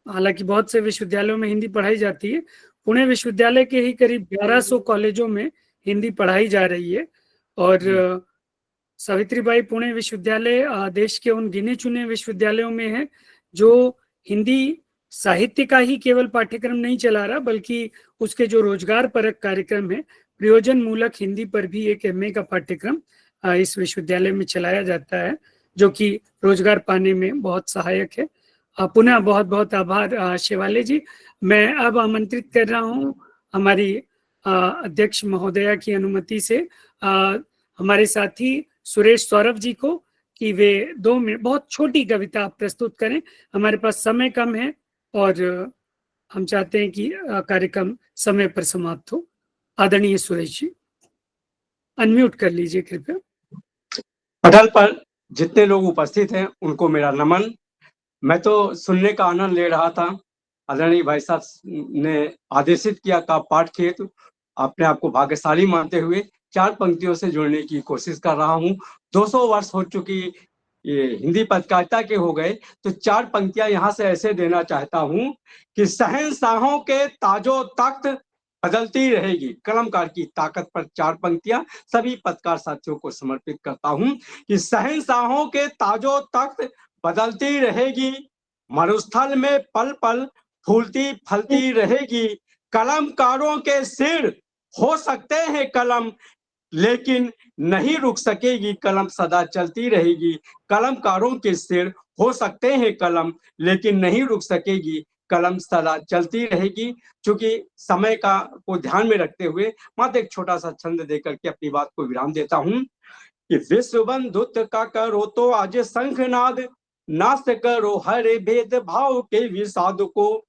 हालांकि बहुत से विश्वविद्यालयों में हिंदी पढ़ाई जाती है, पुणे विश्वविद्यालय के ही करीब 1100 कॉलेजों में हिंदी पढ़ाई जा रही है। और सावित्रीबाई पुणे विश्वविद्यालय देश के उन गिने चुने विश्वविद्यालयों में है जो हिंदी साहित्य का ही केवल पाठ्यक्रम नहीं चला रहा, बल्कि उसके जो रोजगार परक कार्यक्रम है, प्रयोजन मूलक हिंदी पर भी एक MA का पाठ्यक्रम इस विश्वविद्यालय में चलाया जाता है, जो कि रोजगार पाने में बहुत सहायक है। पुनः बहुत बहुत आभार शिवाली जी। मैं अब आमंत्रित कर रहा हूँ हमारी अध्यक्ष महोदया की अनुमति से हमारे साथी सुरेश सौरभ जी को कि वे 2 मिनट बहुत छोटी कविता प्रस्तुत करें। हमारे पास समय कम है और हम चाहते हैं कि कार्यक्रम समय पर समाप्त हो। आदरणीय सुरेश जी, अनम्यूट कर लीजिए कृपया। पटल पर जितने लोग उपस्थित हैं उनको मेरा नमन। मैं तो सुनने का आनंद ले रहा था। आदरणीय भाई साहब ने आदेशित किया का पाठ खेत, अपने आप को भाग्यशाली मानते हुए 4 पंक्तियों से जुड़ने की कोशिश कर रहा हूँ। 200 वर्ष हो चुकी ये हिंदी पत्रकारिता के हो गए, तो 4 पंक्तियां यहाँ से ऐसे देना चाहता हूँ कि शहंशाहों के ताजो तख्त बदलती रहेगी। कलमकार की ताकत पर 4 पंक्तियां सभी पत्रकार साथियों को समर्पित करता हूं कि शहंशाहों के ताजो तख्त बदलती रहेगी, मरुस्थल में पल पल फूलती फलती रहेगी। कलमकारों के सिर हो सकते हैं कलम, लेकिन नहीं रुक सकेगी कलम, सदा चलती रहेगी। कलमकारों के सिर हो सकते हैं कलम, लेकिन नहीं रुक सकेगी कलम, सदा चलती रहेगी। चूंकि समय का को ध्यान में रखते हुए मात्र एक छोटा सा छंद देकर के अपनी बात को विराम देता हूं कि विश्व बंधुत्व का करो तो आज शंखनाद, नाश करो हर भेद भाव के विषाद को।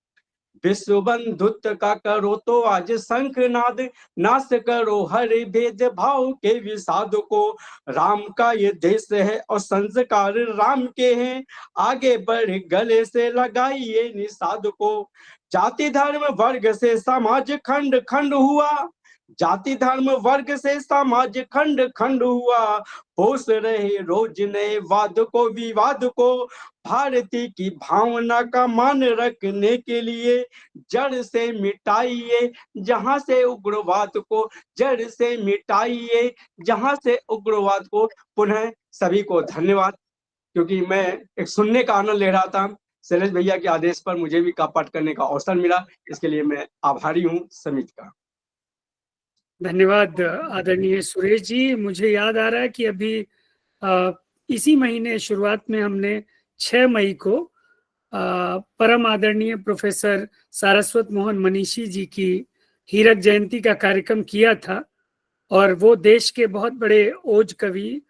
विश्व बंधुत्व का करो तो आज शंखनाद, नाश करो हर भेद भाव के विषाद को। राम का ये देश है और संस्कार राम के हैं, आगे बढ़ गले से लगाइए निषाद को। जाति धर्म वर्ग से समाज खंड खंड हुआ, जाति धर्म वर्ग से समाज खंड खंड हुआ। होश रहे रोज नए वाद को विवाद को, भारती की भावना का मान रखने के लिए जड़ से मिटाइए जहां से उग्रवाद को, जड़ से मिटाइए जहां से उग्रवाद को। पुनः सभी को धन्यवाद, क्योंकि मैं एक सुनने का आनंद ले रहा था। शैलेश भैया के आदेश पर मुझे भी का पाठ करने का अवसर मिला, इसके लिए मैं आभारी हूँ समिति का। धन्यवाद आदरणीय सुरेश जी। मुझे याद आ रहा है कि अभी इसी महीने शुरुआत में हमने 6 मई को परम आदरणीय प्रोफेसर सारस्वत मोहन मनीषी जी की हीरक जयंती का कार्यक्रम किया था, और वो देश के बहुत बड़े ओज कवि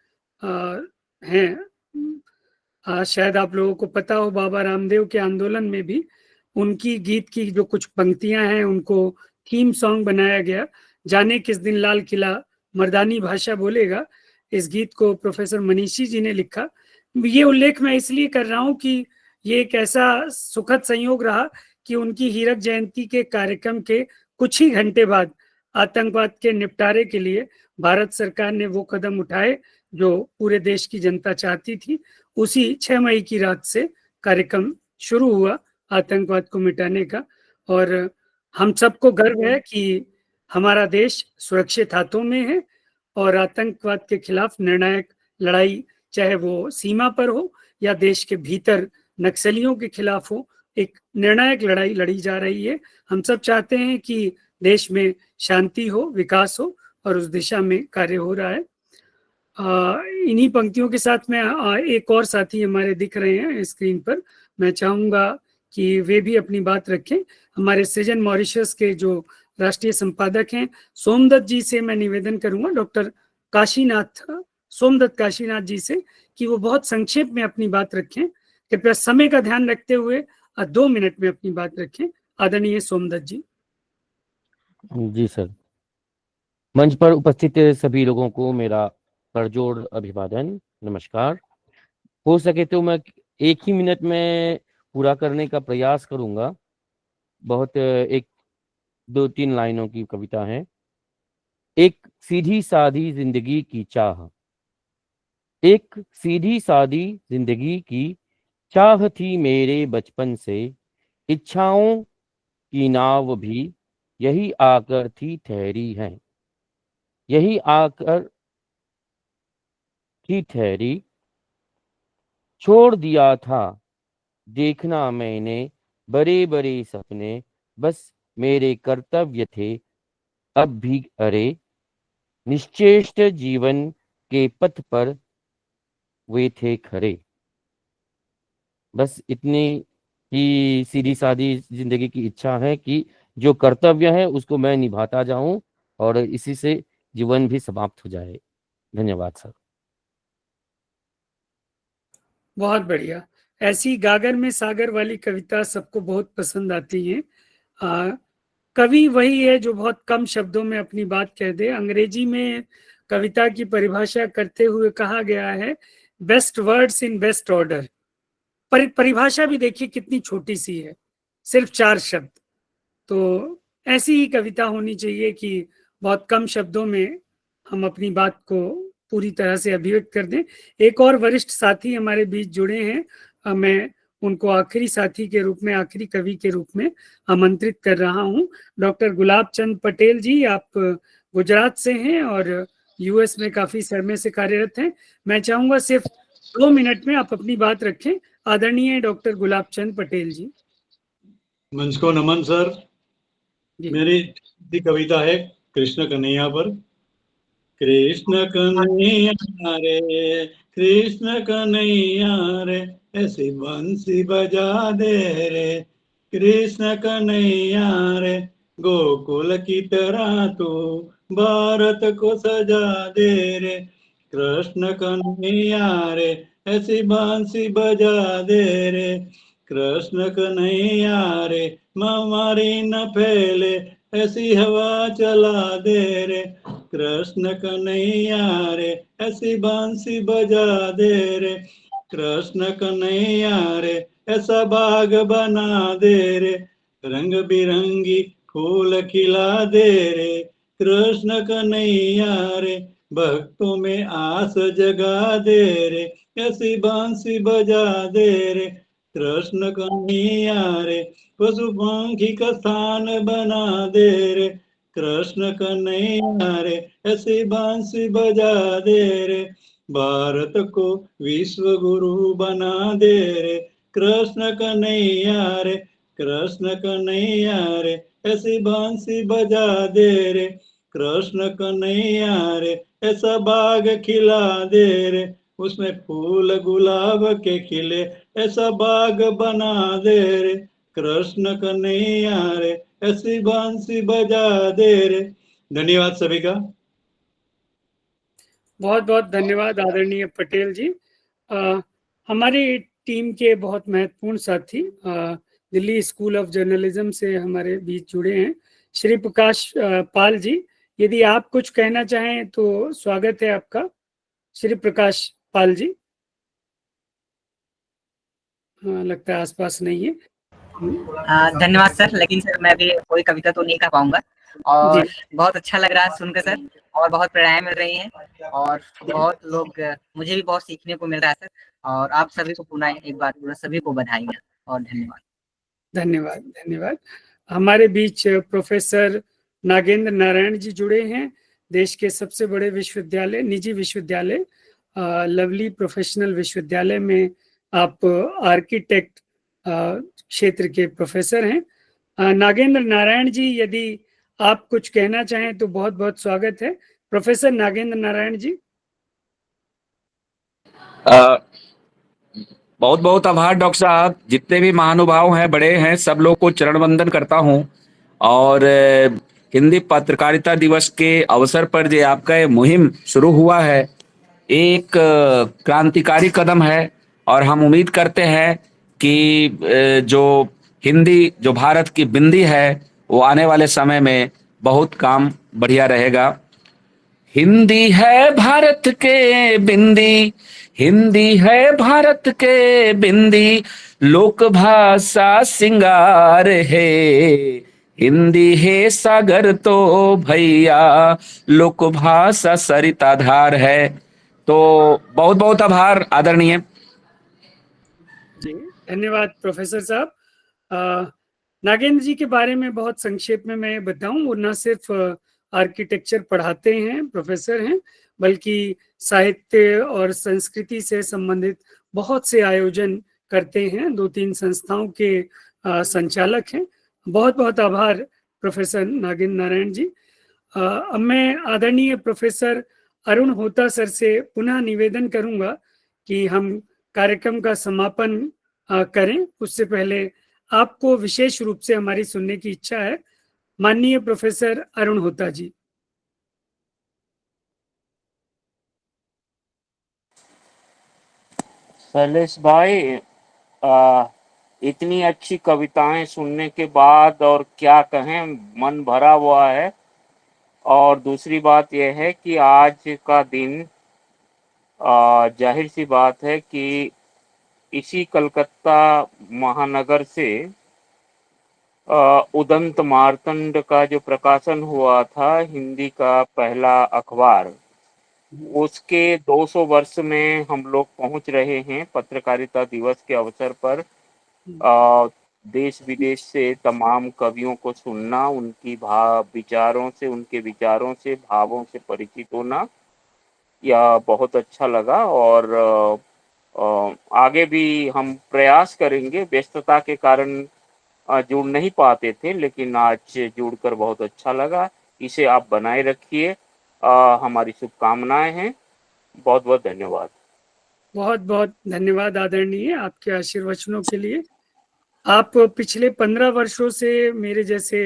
हैं। शायद आप लोगों को पता हो, बाबा रामदेव के आंदोलन में भी उनकी गीत की जो कुछ पंक्तियां हैं उनको थीम सॉन्ग बनाया गया। जाने किस दिन लाल किला मर्दानी भाषा बोलेगा, इस गीत को प्रोफेसर मनीषी जी ने लिखा। ये उल्लेख मैं इसलिए कर रहा हूँ कि ये एक ऐसा सुखद संयोग रहा कि उनकी हीरक जयंती के कार्यक्रम के कुछ ही घंटे बाद आतंकवाद के निपटारे के लिए भारत सरकार ने वो कदम उठाए जो पूरे देश की जनता चाहती थी। उसी 6 मई की रात से कार्यक्रम शुरू हुआ आतंकवाद को मिटाने का, और हम सबको गर्व है कि हमारा देश सुरक्षित हाथों में है और आतंकवाद के खिलाफ निर्णायक लड़ाई, चाहे वो सीमा पर हो या देश के भीतर नक्सलियों के खिलाफ हो, एक निर्णायक लड़ाई लड़ी जा रही है। हम सब चाहते हैं कि देश में शांति हो, विकास हो, और उस दिशा में कार्य हो रहा है। इन्हीं पंक्तियों के साथ में एक और साथी हमारे दिख रहे हैं स्क्रीन पर, मैं चाहूंगा कि वे भी अपनी बात रखें। हमारे सृजन मॉरिशस के जो राष्ट्रीय संपादक हैं सोमदत्त जी से मैं निवेदन करूंगा, डॉक्टर काशीनाथ, सोमदत्त काशीनाथ जी से, कि वो बहुत संक्षेप में अपनी बात रखें। कृपया समय का ध्यान रखते हुए 2 मिनट में अपनी बात रखें। आदरणीय सोमदत्त जी। जी सर। मंच पर उपस्थित सभी लोगों को मेरा करजोड़ अभिवादन, नमस्कार। हो सके तो मैं 1 ही मिनट में पूरा करने का प्रयास करूंगा। बहुत 1-2-3 लाइनों की कविता है। एक सीधी सादी जिंदगी की चाह, एक सीधी सादी जिंदगी की चाह थी मेरे बचपन से, इच्छाओं की नाव भी यही आकर थी ठहरी है, यही आकर थी ठहरी। छोड़ दिया था देखना मैंने बड़े बड़े सपने, बस मेरे कर्तव्य थे अब भी अरे, निश्चेष्ट जीवन के पथ पर वे थे खड़े। बस इतनी ही सीधी सादी जिंदगी की इच्छा है कि जो कर्तव्य है उसको मैं निभाता जाऊं और इसी से जीवन भी समाप्त हो जाए। धन्यवाद सर। बहुत बढ़िया। ऐसी गागर में सागर वाली कविता सबको बहुत पसंद आती है। कवि वही है जो बहुत कम शब्दों में अपनी बात कह दे। अंग्रेजी में कविता की परिभाषा करते हुए कहा गया है best words in best order. परिभाषा भी देखिए कितनी छोटी सी है, सिर्फ 4 शब्द। तो ऐसी ही कविता होनी चाहिए कि बहुत कम शब्दों में हम अपनी बात को पूरी तरह से अभिव्यक्त कर दें। एक और वरिष्ठ साथी हमारे बीच जुड़े हैं, मैं उनको आखिरी साथी के रूप में, आखिरी कवि के रूप में आमंत्रित कर रहा हूं। डॉक्टर गुलाब चंद पटेल जी, आप गुजरात से हैं और यूएस में काफी समय से कार्यरत हैं। मैं चाहूंगा सिर्फ 2 मिनट में आप अपनी बात रखें। आदरणीय डॉक्टर गुलाब चंद पटेल जी। मंच को नमन सर। मेरी कविता है कृष्ण कन्हैया पर। कृष्ण कन्हैया रे, कृष्ण कन्हैया रे, ऐसी बंसी बजा दे रे। कृष्ण कन्हैया रे, गोकुल की तरह तू भारत को सजा दे रे। कृष्ण कन्हैया रे, ऐसी बंसी बजा दे रे। कृष्ण कन्हैया रे, महामारी न फैले ऐसी हवा चला दे रे। कृष्ण कन्हैया रे, ऐसी बांसी बजा दे रे। कृष्ण कन्हैया रे, ऐसा बाग बना दे रे। रंग बिरंगी फूल खिला दे रे। कृष्ण कन्हैया रे, भक्तों में आस जगा दे रे। ऐसी बांसी बजा दे रे। कृष्ण कन्हैया रे, पशु पंखी का स्थान बना दे रे। कृष्ण कन्हैया रे, ऐसी बांसी बजा दे रे। भारत को विश्व गुरु बना दे रे। कृष्ण कन्हैया रे, कृष्ण कन्हैया रे, ऐसी बांसी बजा दे रे। कृष्ण कन्हैया रे, ऐसा बाग खिला दे रे। उसमें फूल गुलाब के खिले, ऐसा बाग बना दे रे। कृष्ण कन्हैया रे, ऐसी बांसी बजा दे रे। धन्यवाद सभी का। बहुत बहुत धन्यवाद आदरणीय पटेल जी। हमारी टीम के बहुत महत्वपूर्ण साथी दिल्ली स्कूल ऑफ जर्नलिज्म से हमारे बीच जुड़े हैं, श्री प्रकाश पाल जी। यदि आप कुछ कहना चाहें तो स्वागत है आपका, श्री प्रकाश पाल जी। लगता है आसपास नहीं है। धन्यवाद सर, लेकिन सर मैं भी कोई कविता तो नहीं कर पाऊंगा और बहुत अच्छा लग रहा है सुनकर सर, और बहुत प्रेरणाएं मिल रही हैं और बहुत लोग, मुझे भी बहुत सीखने को मिल रहा है सर। और आप सभी को पुनः एक बार पूरा सभी को बधाई और धन्यवाद। धन्यवाद धन्यवाद। हमारे बीच प्रोफेसर नागेंद्र नारायण जी जुड़े हैं, देश के सबसे बड़े विश्वविद्यालय, निजी विश्वविद्यालय लवली प्रोफेशनल विश्वविद्यालय में आप आर्किटेक्ट क्षेत्र के प्रोफेसर हैं। नागेंद्र नारायण जी, यदि आप कुछ कहना चाहें तो बहुत बहुत स्वागत है। प्रोफेसर नागेंद्र नारायण जी। बहुत बहुत आभार डॉक्टर साहब। जितने भी महानुभाव हैं, बड़े हैं, सब लोग को चरण वंदन करता हूं। और हिंदी पत्रकारिता दिवस के अवसर पर जो आपका ये मुहिम शुरू हुआ है, एक क्रांतिकारी कदम है। और हम उम्मीद करते हैं कि जो हिंदी, जो भारत की बिंदी है, वो आने वाले समय में बहुत काम बढ़िया रहेगा। हिंदी है भारत के बिंदी, हिंदी है भारत के बिंदी, लोक भाषा सिंगार है। हिंदी है सागर तो भैया, लोक भाषा सरिता धार है। तो बहुत बहुत आभार आदरणीय जी, धन्यवाद प्रोफेसर साहब। नागेंद्र जी के बारे में बहुत संक्षेप में मैं बताऊं, वो न सिर्फ आर्किटेक्चर पढ़ाते हैं, प्रोफेसर हैं, बल्कि साहित्य और संस्कृति से संबंधित बहुत से आयोजन करते हैं। 2-3 संस्थाओं के संचालक हैं। बहुत बहुत आभार प्रोफेसर नागेंद्र नारायण जी। अब मैं आदरणीय प्रोफेसर अरुण होता सर से पुनः निवेदन करूंगा कि हम कार्यक्रम का समापन करें। उससे पहले आपको विशेष रूप से हमारी सुनने की इच्छा है। माननीय प्रोफेसर अरुण होता जी। शैलेश भाई, इतनी अच्छी कविताएं सुनने के बाद और क्या कहें, मन भरा हुआ है। और दूसरी बात यह है कि आज का दिन जाहिर सी बात है कि इसी कलकत्ता महानगर से उदंत मार्तंड का जो प्रकाशन हुआ था, हिंदी का पहला अखबार, उसके 200 वर्ष में हम लोग पहुंच रहे हैं। पत्रकारिता दिवस के अवसर पर देश विदेश से तमाम कवियों को सुनना, उनकी विचारों से, उनके विचारों से, भावों से परिचित होना, यह बहुत अच्छा लगा। और आगे भी हम प्रयास करेंगे। व्यस्तता के कारण जुड़ नहीं पाते थे, लेकिन आज जुड़कर बहुत अच्छा लगा। इसे आप बनाए रखिए। हमारी शुभकामनाएं हैं। बहुत बहुत धन्यवाद। बहुत बहुत धन्यवाद आदरणीय, आपके आशीर्वचनों के लिए। आप पिछले 15 वर्षों से मेरे जैसे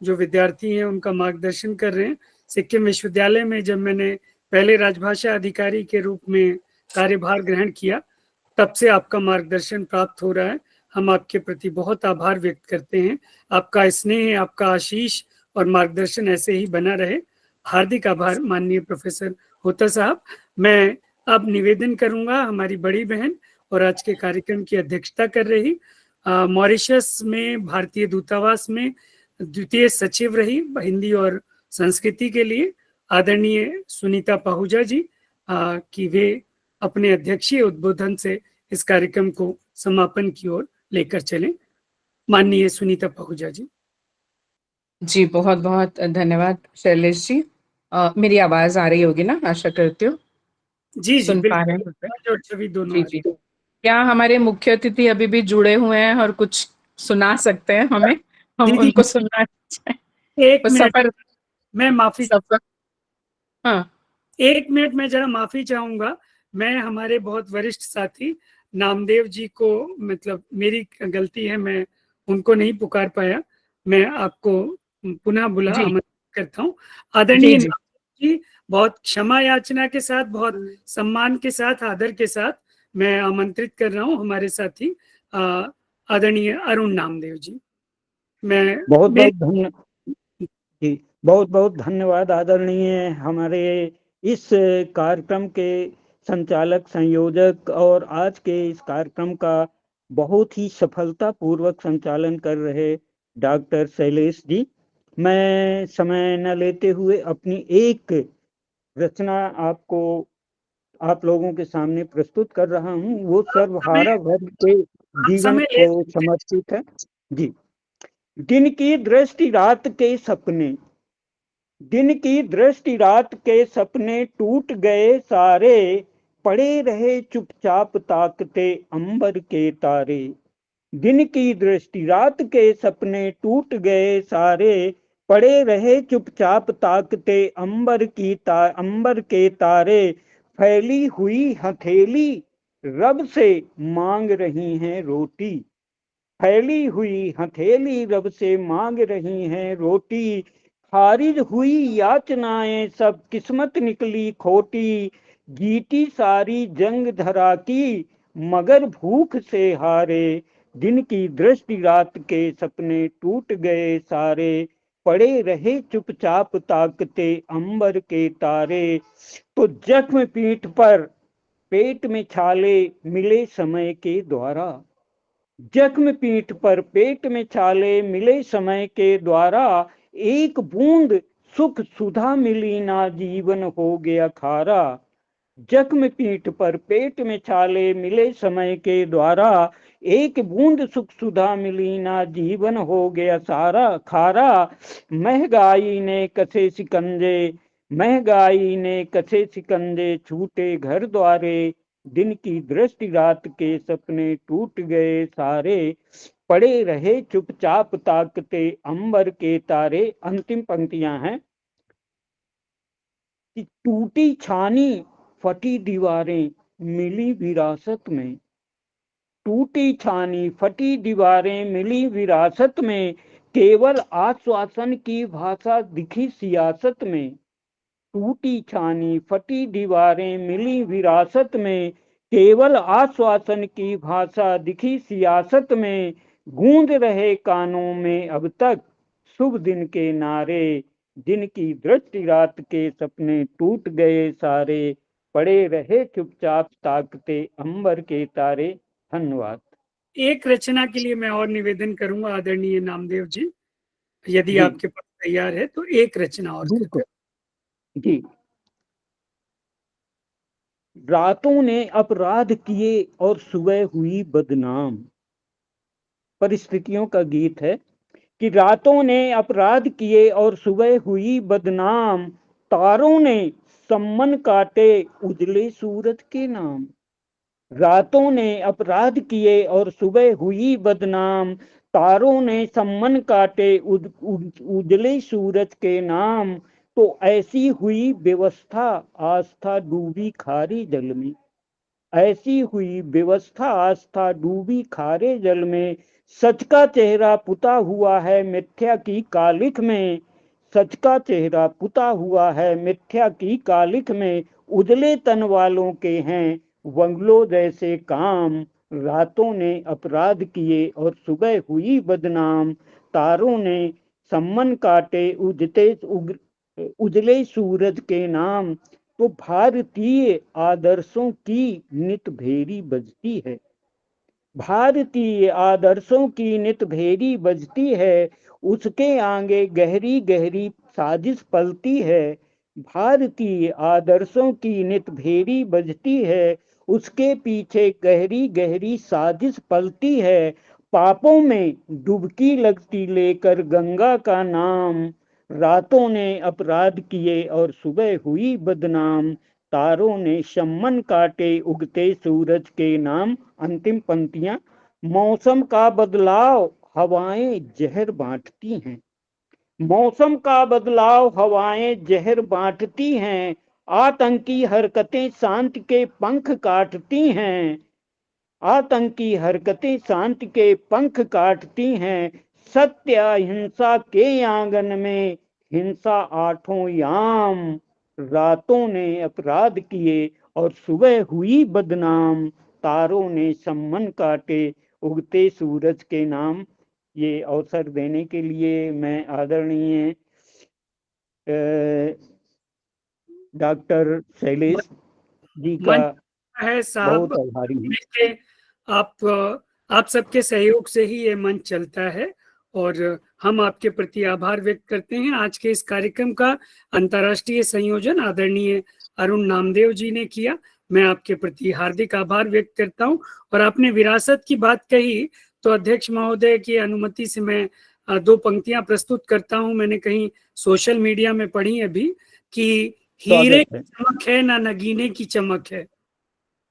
जो विद्यार्थी हैं उनका मार्गदर्शन कर रहे हैं। सिक्किम विश्वविद्यालय में जब मैंने पहले राजभाषा अधिकारी के रूप में कार्यभार ग्रहण किया, तब से आपका मार्गदर्शन प्राप्त हो रहा है। हम आपके प्रति बहुत आभार व्यक्त करते हैं। आपका स्नेह, आपका आशीष और मार्गदर्शन ऐसे ही बना रहे। हार्दिक आभार माननीय प्रोफेसर होता साहब। मैं अब निवेदन करूंगा, हमारी बड़ी बहन और आज के कार्यक्रम की अध्यक्षता कर रही, मॉरिशस में भारतीय दूतावास में द्वितीय सचिव रही हिंदी और संस्कृति के लिए, आदरणीय सुनीता पाहुजा जी, कि वे अपने अध्यक्षीय उद्बोधन से इस कार्यक्रम को समापन की ओर लेकर चलें। माननीय सुनीता पाहुजा जी। जी, बहुत बहुत धन्यवाद शैलेश जी। मेरी आवाज आ रही होगी ना, आशा करती हूँ जी जी, सुन पा रहे बिल्कुल, हैं। आवाज और छवि दोनों जी आ रही जी। क्या हमारे मुख्य अतिथि अभी भी जुड़े हुए हैं और कुछ सुना सकते हैं हमें? हम दीदी, उनको सुनना चाहें। एक वो मिनट, सफर मैं माफी, सफर हाँ, 1 मिनट में जरा माफी चाहूंगा। मैं हमारे बहुत वरिष्ठ साथी नामदेव जी को, मतलब मेरी गलती है, मैं उनको नहीं पुकार पाया। मैं आपको पुनः जी आमंत्रित करता हूँ। जी आदरणीय जी। नामदेव जी, बहुत क्षमा याचना के साथ, बहुत सम्मान के साथ, आदर के साथ मैं आमंत्रित कर रहा हूँ हमारे साथी आदरणीय अरुण नामदेव जी। मैं बहुत बहुत धन्यवाद आदरणीय हमारे इस कार्यक्रम के संचालक, संयोजक और आज के इस कार्यक्रम का बहुत ही सफलतापूर्वक संचालन कर रहे डॉक्टर शैलेश जी। मैं समय न लेते हुए अपनी एक रचना आप लोगों के सामने प्रस्तुत कर रहा हूँ। वो सर्वहारा वर्ग के जीवन समय ले को समर्पित है। जी। दिन की दृष्टि रात के सपने, दिन की दृष्टि रात के सपने टूट गए सारे, पड़े रहे चुपचाप ताकते अंबर के तारे। दिन की दृष्टि रात के सपने टूट गए सारे, पड़े रहे चुपचाप ताकते अंबर के तारे। फैली हुई हथेली रब से मांग रही हैं रोटी, फैली हुई हथेली रब से मांग रही हैं रोटी। खारिज हुई याचनाएं सब किस्मत निकली खोटी, जीती सारी जंग धरा की मगर भूख से हारे। दिन की दृष्टि रात के सपने टूट गए सारे, पड़े रहे चुपचाप ताकते अंबर के तारे। तो जख्म पीठ पर पेट में छाले मिले समय के द्वारा, जख्म पीठ पर पेट में छाले मिले समय के द्वारा। एक बूंद सुख सुधा मिली ना जीवन हो गया खारा, जख्म पीठ पर पेट में छाले मिले समय के द्वारा। एक बूंद सुख सुधा मिली ना जीवन हो गया सारा खारा। महंगाई ने कसे सिकंजे, महंगाई ने कसे सिकंजे छूटे घर द्वारे। दिन की दृष्टि रात के सपने टूट गए सारे, पड़े रहे चुपचाप ताकते अंबर के तारे। अंतिम पंक्तियां हैं कि टूटी छानी फटी दीवारें मिली विरासत में, टूटी छानी फटी दीवारें मिली विरासत में। केवल आश्वासन की भाषा दिखी सियासत में, टूटी छानी फटी दीवारें मिली विरासत में। केवल आश्वासन की भाषा दिखी सियासत में। गूंज रहे कानों में अब तक शुभ दिन के नारे। दिन की दृष्टि रात के सपने टूट गए सारे, पड़े रहे चुपचाप ताकते अंबर के तारे। धन्यवाद। एक रचना के लिए मैं और निवेदन करूंगा आदरणीय नामदेव जी, यदि जी। आपके पास तैयार है तो एक रचना और बिल्कुल जी। रातों ने अपराध किए और सुबह हुई बदनाम। परिस्थितियों का गीत है कि रातों ने अपराध किए और सुबह हुई बदनाम। तारों ने सम्मन काटे उजले सूरज के नाम, रातों ने अपराध किए और सुबह हुई बदनाम। तारों ने सम्मन काटे उजले सूरज के नाम। तो ऐसी हुई व्यवस्था आस्था डूबी खारे जल में, ऐसी हुई व्यवस्था आस्था डूबी खारे जल में। सच का चेहरा पुता हुआ है मिथ्या की कालिख में, सच का चेहरा पुता हुआ है मिथ्या की कालिख में। उजले तन वालों के हैं बंगलों जैसे काम। रातों ने अपराध किए और सुबह हुई बदनाम। तारों ने सम्मन काटे उजले सूरज के नाम। तो भारतीय आदर्शों की नित भेरी बजती है, भारतीय आदर्शों की नित भेरी बजती है। उसके आगे गहरी गहरी साजिश पलती है, भारतीय आदर्शों की नित भेरी बजती है। उसके पीछे गहरी गहरी साजिश पलती है। पापों में डुबकी लगती लेकर गंगा का नाम। रातों ने अपराध किए और सुबह हुई बदनाम। तारों ने सम्मन काटे उगते सूरज के नाम। अंतिम पंक्तियां। मौसम का बदलाव हवाएं जहर बांटती हैं, मौसम का बदलाव हवाएं जहर बांटती हैं। आतंकी हरकतें शांति के पंख काटती हैं, आतंकी हरकतें शांति के पंख काटती हैं। सत्य अहिंसा के आंगन में हिंसा आठों याम। रातों ने अपराध किए और सुबह हुई बदनाम। तारों ने सम्मन काटे उगते सूरज के नाम। ये अवसर देने के लिए मैं आदरणीय डॉक्टर शैलेश जी का है साहब, बहुत आभारी हूँ। मिलके आप सबके सहयोग से ही ये मंच चलता है और हम आपके प्रति आभार व्यक्त करते हैं। आज के इस कार्यक्रम का अंतर्राष्ट्रीय संयोजन आदरणीय अरुण नामदेव जी ने किया। मैं आपके प्रति हार्दिक आभार व्यक्त करता हूं। और आपने विरासत की बात कही तो अध्यक्ष महोदय की अनुमति से मैं दो पंक्तियां प्रस्तुत करता हूं। मैंने कहीं सोशल मीडिया में पढ़ी अभी कि हीरे की चमक है ना नगीने की चमक है,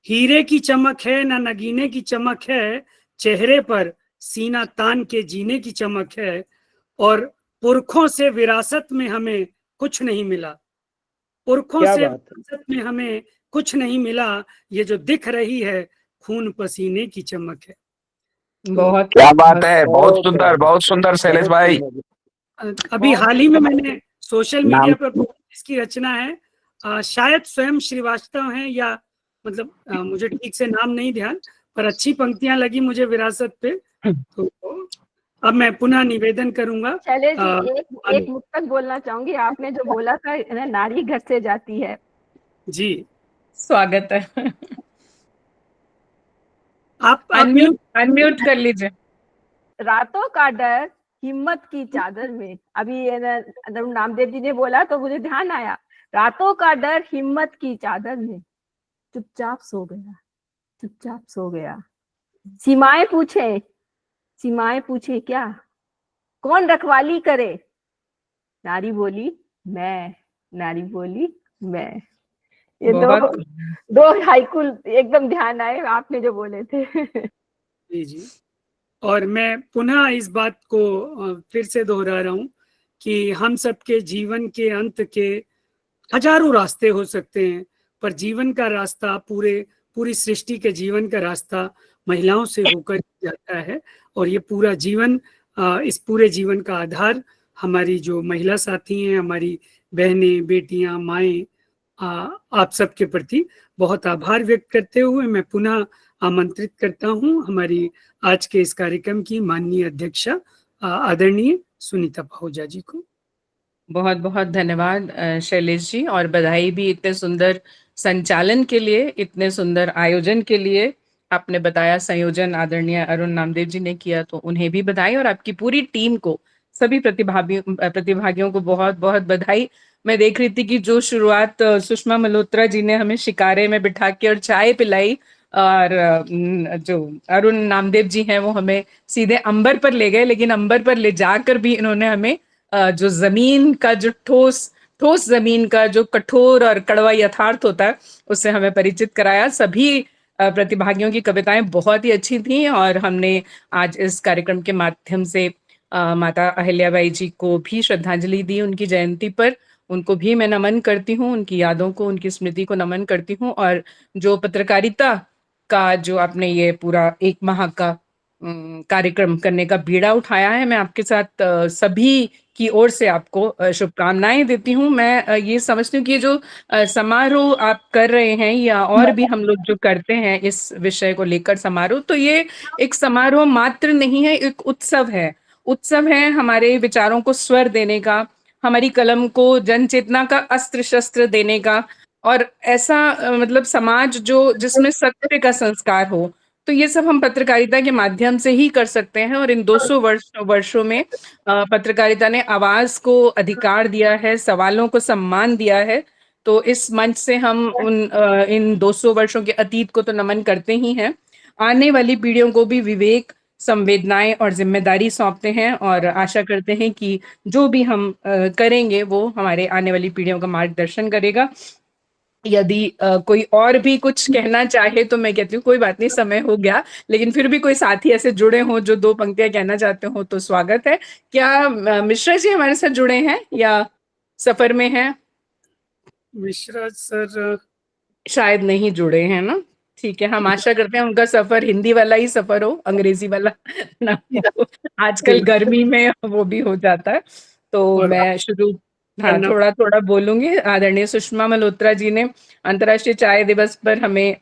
हीरे की चमक है ना नगीने की चमक है, चेहरे पर सीना तान के जीने की चमक है, और पुरखों से विरासत में हमें कुछ नहीं मिला, पुरखों क्या से बात है। विरासत में हमें कुछ नहीं मिला, ये जो दिख रही है खून पसीने की चमक है। बहुत क्या बात है, बहुत बहुत सुंदर शैलेश बहुत भाई। सुंदर। अभी हाल ही में मैंने सोशल नाम मीडिया पर इसकी रचना है, शायद स्वयं श्रीवास्तव हैं या मतलब मुझे ठीक से नाम नहीं ध्यान, पर अच्छी पंक्तियां लगी मुझे विरासत पे, तो अब मैं पुनः निवेदन करूंगा। शैलेश जी, एक मुक्तक बोलना चाहूंगी। आपने जो बोला था ना, नारी घर से जाती है। जी, स्वागत है। आप अनम्यूट कर लीजिए। रातों का डर हिम्मत की चादर में, अभी ये अरुण नामदेव जी ने बोला तो मुझे ध्यान आया, रातों का डर हिम्मत की चादर में, चुपचाप सो गया, चुपचाप सो गया। सीमाएं पूछे क्या, कौन रखवाली करे, नारी बोली मैं, नारी बोली मैं। ये दो हाइकू एकदम ध्यान आए आपने जो बोले थे। जी जी, और मैं पुनः इस बात को फिर से दोहरा रहा हूं कि हम सबके जीवन के अंत के हजारों रास्ते हो सकते हैं, पर जीवन का रास्ता, पूरी सृष्टि के जीवन का रास्ता महिलाओं से होकर जाता है, और ये पूरा जीवन, इस पूरे जीवन का आधार हमारी जो महिला साथी हैं, हमारी बहनें, बेटियां, माएं, आप सबके प्रति बहुत आभार व्यक्त करते हुए मैं पुनः आमंत्रित करता हूं हमारी आज के इस कार्यक्रम की माननीय अध्यक्षा आदरणीय सुनीता पाहुजा जी को। बहुत बहुत धन्यवाद शैलेश जी, और बधाई भी इतने सुंदर संचालन के लिए, इतने सुंदर आयोजन के लिए। आपने बताया संयोजन आदरणीय अरुण नामदेव जी ने किया, तो उन्हें भी बधाई, और आपकी पूरी टीम को, सभी प्रतिभागियों को बहुत बहुत बधाई। मैं देख रही थी कि जो शुरुआत सुषमा मल्होत्रा जी ने हमें शिकारे में बिठा के और चाय पिलाई, और जो अरुण नामदेव जी हैं वो हमें सीधे अंबर पर ले गए, लेकिन अंबर पर ले जाकर भी इन्होंने हमें जो जमीन का जो ठोस जमीन का जो कठोर और कड़वा यथार्थ होता है उससे हमें परिचित कराया। सभी प्रतिभागियों की कविताएं बहुत ही अच्छी थी, और हमने आज इस कार्यक्रम के माध्यम से माता अहिल्याबाई जी को भी श्रद्धांजलि दी उनकी जयंती पर। उनको भी मैं नमन करती हूँ, उनकी यादों को, उनकी स्मृति को नमन करती हूँ। और जो पत्रकारिता का जो आपने ये पूरा 1 माह का कार्यक्रम करने का बीड़ा उठाया है, मैं आपके साथ सभी की ओर से आपको शुभकामनाएं देती हूँ। मैं ये समझती हूँ कि जो समारोह आप कर रहे हैं, या और भी हम लोग जो करते हैं इस विषय को लेकर समारोह, तो ये एक समारोह मात्र नहीं है, एक उत्सव है। उत्सव है हमारे विचारों को स्वर देने का, हमारी कलम को जन चेतना का अस्त्र शस्त्र देने का, और ऐसा मतलब समाज जो जिसमें सत्य का संस्कार हो। तो ये सब हम पत्रकारिता के माध्यम से ही कर सकते हैं, और इन 200 वर्षों में पत्रकारिता ने आवाज को अधिकार दिया है, सवालों को सम्मान दिया है। तो इस मंच से हम इन 200 वर्षों के अतीत को तो नमन करते ही हैं, आने वाली पीढ़ियों को भी विवेक, संवेदनाएं और जिम्मेदारी सौंपते हैं, और आशा करते हैं कि जो भी हम करेंगे वो हमारे आने वाली पीढ़ियों का मार्गदर्शन करेगा। यदि कोई और भी कुछ कहना चाहे तो मैं कहती हूँ कोई बात नहीं, समय हो गया, लेकिन फिर भी कोई साथी ऐसे जुड़े हों जो 2 पंक्तियां कहना चाहते हो तो स्वागत है। क्या मिश्रा जी हमारे साथ जुड़े हैं या सफर में हैं? मिश्रा सर शायद नहीं जुड़े हैं ना। ठीक है, हम आशा करते हैं उनका सफर हिंदी वाला ही सफर हो, अंग्रेजी वाला ना हो। आजकल गर्मी में वो भी हो जाता है। तो मैं शुरू थोड़ा थोड़ा बोलूंगी। आदरणीय सुषमा मल्होत्रा जी ने अंतर्राष्ट्रीय चाय दिवस पर हमें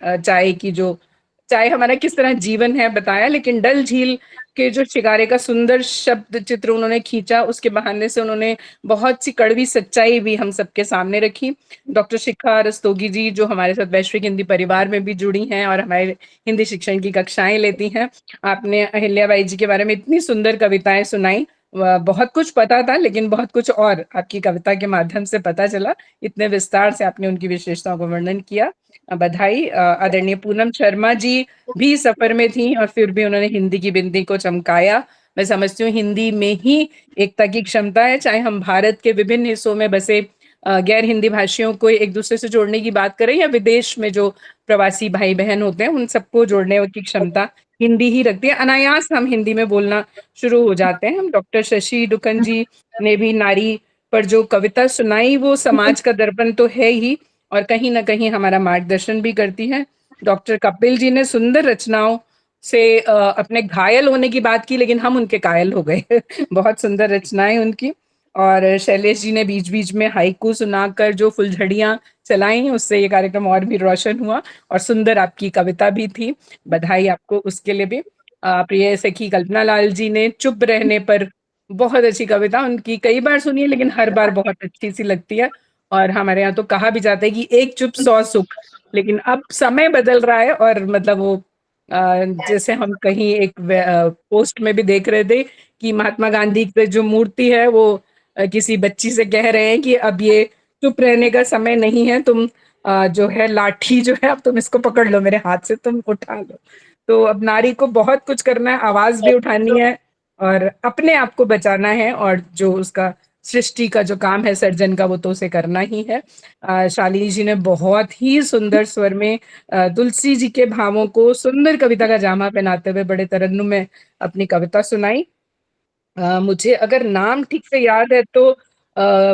चाय हमारा किस तरह जीवन है बताया, लेकिन डल झील के जो शिकारे का सुंदर शब्द चित्र उन्होंने खींचा, उसके बहाने से उन्होंने बहुत सी कड़वी सच्चाई भी हम सबके सामने रखी। डॉक्टर शिखा रस्तोगी जी जो हमारे साथ वैश्विक हिंदी परिवार में भी जुड़ी हैं और हमारे हिंदी शिक्षण की कक्षाएं लेती हैं, आपने अहिल्याबाई जी के बारे में इतनी सुंदर कविताएं सुनाई। बहुत कुछ पता था, लेकिन बहुत कुछ और आपकी कविता के माध्यम से पता चला। इतने विस्तार से आपने उनकी विशेषताओं को वर्णन किया, बधाई। आदरणीय पूनम शर्मा जी भी सफर में थी और फिर भी उन्होंने हिंदी की बिंदी को चमकाया। मैं समझती हूँ हिंदी में ही एकता की क्षमता है, चाहे हम भारत के विभिन्न हिस्सों में बसे गैर हिंदी भाषियों को एक दूसरे से जोड़ने की बात करें या विदेश में जो प्रवासी भाई बहन होते हैं उन सबको जोड़ने की क्षमता हिंदी ही रखती है। अनायास हम हिंदी में बोलना शुरू हो जाते हैं। हम डॉक्टर शशि डुकन जी ने भी नारी पर जो कविता सुनाई वो समाज का दर्पण तो है ही और कहीं ना कहीं हमारा मार्गदर्शन भी करती है। डॉक्टर कपिल जी ने सुंदर रचनाओं से अपने घायल होने की बात की लेकिन हम उनके कायल हो गए बहुत सुंदर रचनाएं उनकी। और शैलेश जी ने बीच बीच में हाइकू सुनाकर जो फुलझड़ियां चलाई उससे ये कार्यक्रम और भी रोशन हुआ और सुंदर आपकी कविता भी थी, बधाई आपको उसके लिए भी। प्रिय सखी कल्पना लाल जी ने चुप रहने पर, बहुत अच्छी कविता, उनकी कई बार सुनी है लेकिन हर बार बहुत अच्छी सी लगती है। और हमारे यहाँ तो कहा भी जाता है कि एक चुप 100 सुख, लेकिन अब समय बदल रहा है और मतलब वो जैसे हम कहीं एक पोस्ट में भी देख रहे थे कि महात्मा गांधी की जो मूर्ति है वो किसी बच्ची से कह रहे हैं कि अब ये चुप रहने का समय नहीं है, तुम जो है लाठी जो है अब तुम इसको पकड़ लो, मेरे हाथ से तुम उठा लो। तो अब नारी को बहुत कुछ करना है, आवाज भी उठानी है और अपने आप को बचाना है और जो उसका सृष्टि का जो काम है सर्जन का वो तो उसे करना ही है। शालिनी जी ने बहुत ही सुंदर स्वर में तुलसी जी के भावों को सुंदर कविता का जामा पहनाते हुए बड़े तरन्नुम में अपनी कविता सुनाई। मुझे अगर नाम ठीक से याद है तो